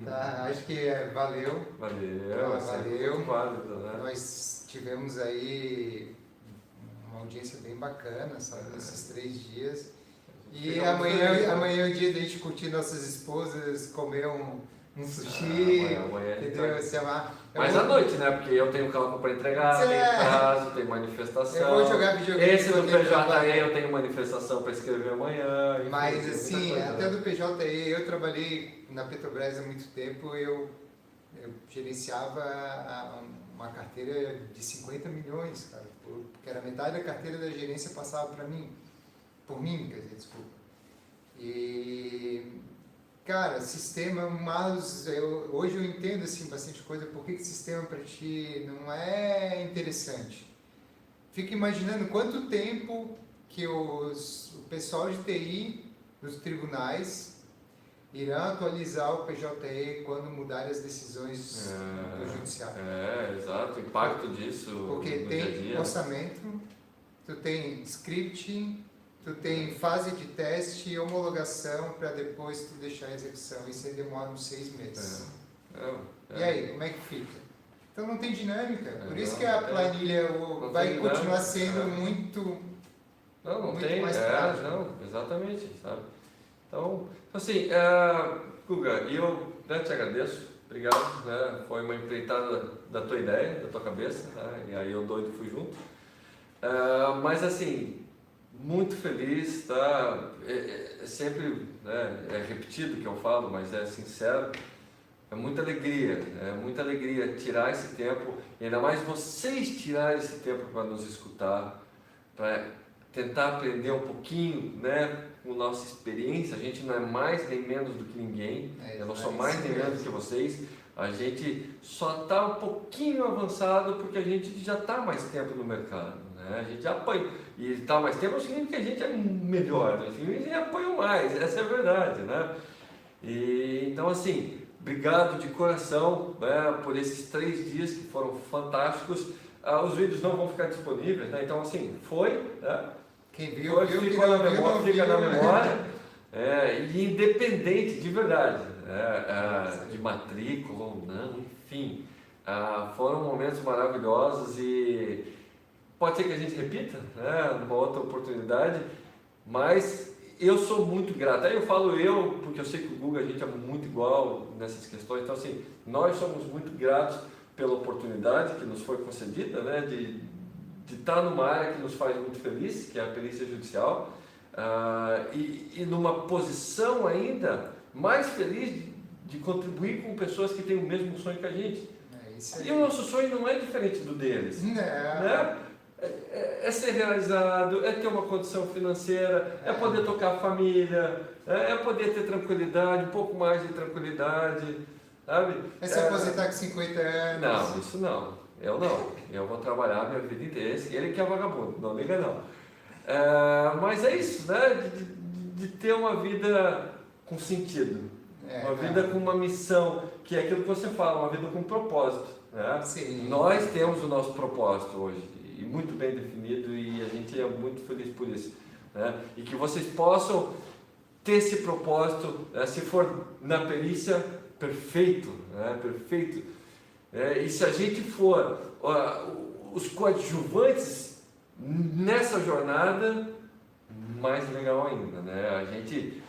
Tá? Acho que valeu. Valeu. Válido, né? Nós tivemos aí uma audiência bem bacana, sabe, nesses 3 dias. E amanhã é o dia da gente curtir nossas esposas, comer um sushi, amanhã entendeu? Mas à noite, né? Porque eu tenho cálculo para entregar, tenho prazo, tenho manifestação. Eu vou jogar videogame. Esse do PJE eu tenho manifestação para escrever amanhã. Mas assim, até do PJE, eu trabalhei na Petrobras há muito tempo, eu gerenciava uma carteira de 50 milhões, cara, porque era metade da carteira da gerência passava para mim. Por mim, quer dizer, desculpa. E, cara, sistema, mas hoje eu entendo assim, bastante coisa, por que sistema para ti não é interessante. Fico imaginando quanto tempo que o pessoal de TI dos tribunais irão atualizar o PJE quando mudarem as decisões do judiciário. Exato, o impacto disso. Porque no tem dia a dia. orçamento, tu tem scripting, tu tem fase de teste e homologação para depois tu deixar a execução. Isso aí demora uns 6 meses. E aí, como é que fica? Então não tem dinâmica. Por isso que a planilha vai continuar sendo muito... Não muito tem, mais prático. não, exatamente, sabe? Então assim, Guga, eu te agradeço, obrigado, né? Foi uma empreitada da tua ideia, da tua cabeça, tá? E aí eu doido fui junto. Mas assim, muito feliz, tá? É sempre, né, é repetido que eu falo, mas é sincero. É muita alegria tirar esse tempo, e ainda mais vocês tirarem esse tempo para nos escutar, para tentar aprender um pouquinho, né, com nossa experiência. A gente não é mais nem menos do que ninguém, eu não sou mais nem menos do que vocês. A gente só está um pouquinho avançado porque a gente já está mais tempo no mercado, né? né? A gente apanha. E tá mais tempo, significa que a gente é melhor, né? Significa que a gente apanha mais, essa é a verdade, né? E, então, assim, obrigado de coração, né, por esses 3 dias que foram fantásticos. Os vídeos não vão ficar disponíveis, né? Então, assim, né? Quem viu, Foi, viu, ficou na memória, fica na viu. memória. E independente, de verdade, de matrícula ou não, enfim, foram momentos maravilhosos e pode ser que a gente repita, né, numa outra oportunidade, mas eu sou muito grato. Aí eu falo porque eu sei que o Guga, a gente é muito igual nessas questões, então assim, nós somos muito gratos pela oportunidade que nos foi concedida, né, de estar numa área que nos faz muito feliz, que é a perícia judicial, e numa posição ainda mais feliz de contribuir com pessoas que têm o mesmo sonho que a gente. E o nosso sonho não é diferente do deles. Né? É ser realizado, é ter uma condição financeira, é poder tocar a família, é poder ter tranquilidade, um pouco mais de tranquilidade, sabe? É se aposentar com 50 anos. Não, isso não. Eu não. Eu vou trabalhar a minha vida inteira. Ele que é vagabundo, não liga não. Mas é isso, né? De ter uma vida com sentido. Uma vida com uma missão, que é aquilo que você fala, uma vida com propósito. Né? Sim. Nós temos o nosso propósito hoje, e muito bem definido, e a gente é muito feliz por isso. Né? E que vocês possam ter esse propósito, se for na perícia, perfeito. Né? Perfeito. E se a gente for os coadjuvantes nessa jornada, mais legal ainda. Né? A gente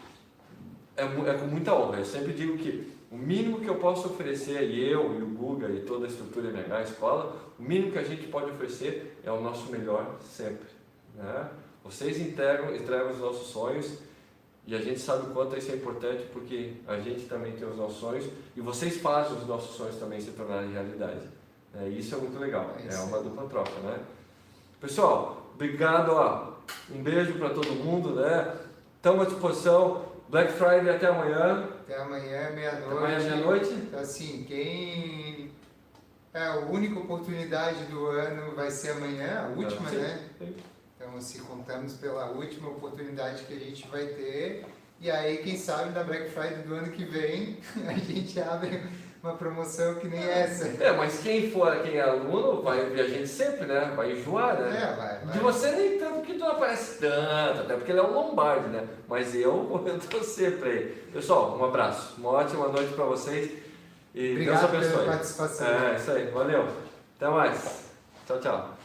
é com muita honra. Eu sempre digo que o mínimo que eu posso oferecer, e eu, e o Guga, e toda a estrutura MH, a escola, o mínimo que a gente pode oferecer é o nosso melhor sempre. Né? Vocês entregam os nossos sonhos, e a gente sabe o quanto isso é importante, porque a gente também tem os nossos sonhos, e vocês fazem os nossos sonhos também se tornarem realidade. Isso é muito legal, é uma dupla troca. Né? Pessoal, obrigado, um beijo para todo mundo, né? Estamos à disposição. Black Friday até amanhã. Até amanhã, meia-noite. Até amanhã, meia-noite. Então, assim, a única oportunidade do ano vai ser amanhã, a última, né? Sim. Então, se contamos pela última oportunidade que a gente vai ter, e aí, quem sabe, na Black Friday do ano que vem, a gente abre uma promoção que nem essa. Mas quem é aluno vai ver a gente sempre, né? Vai enjoar, né? Vai. De você nem tanto, porque tu não aparece tanto, até porque ele é um Lombardi, né? Mas eu tô sempre aí. Pessoal, um abraço, uma ótima noite para vocês e Obrigado Deus abençoe. pela participação. Isso aí, valeu. Até mais. Tchau, tchau.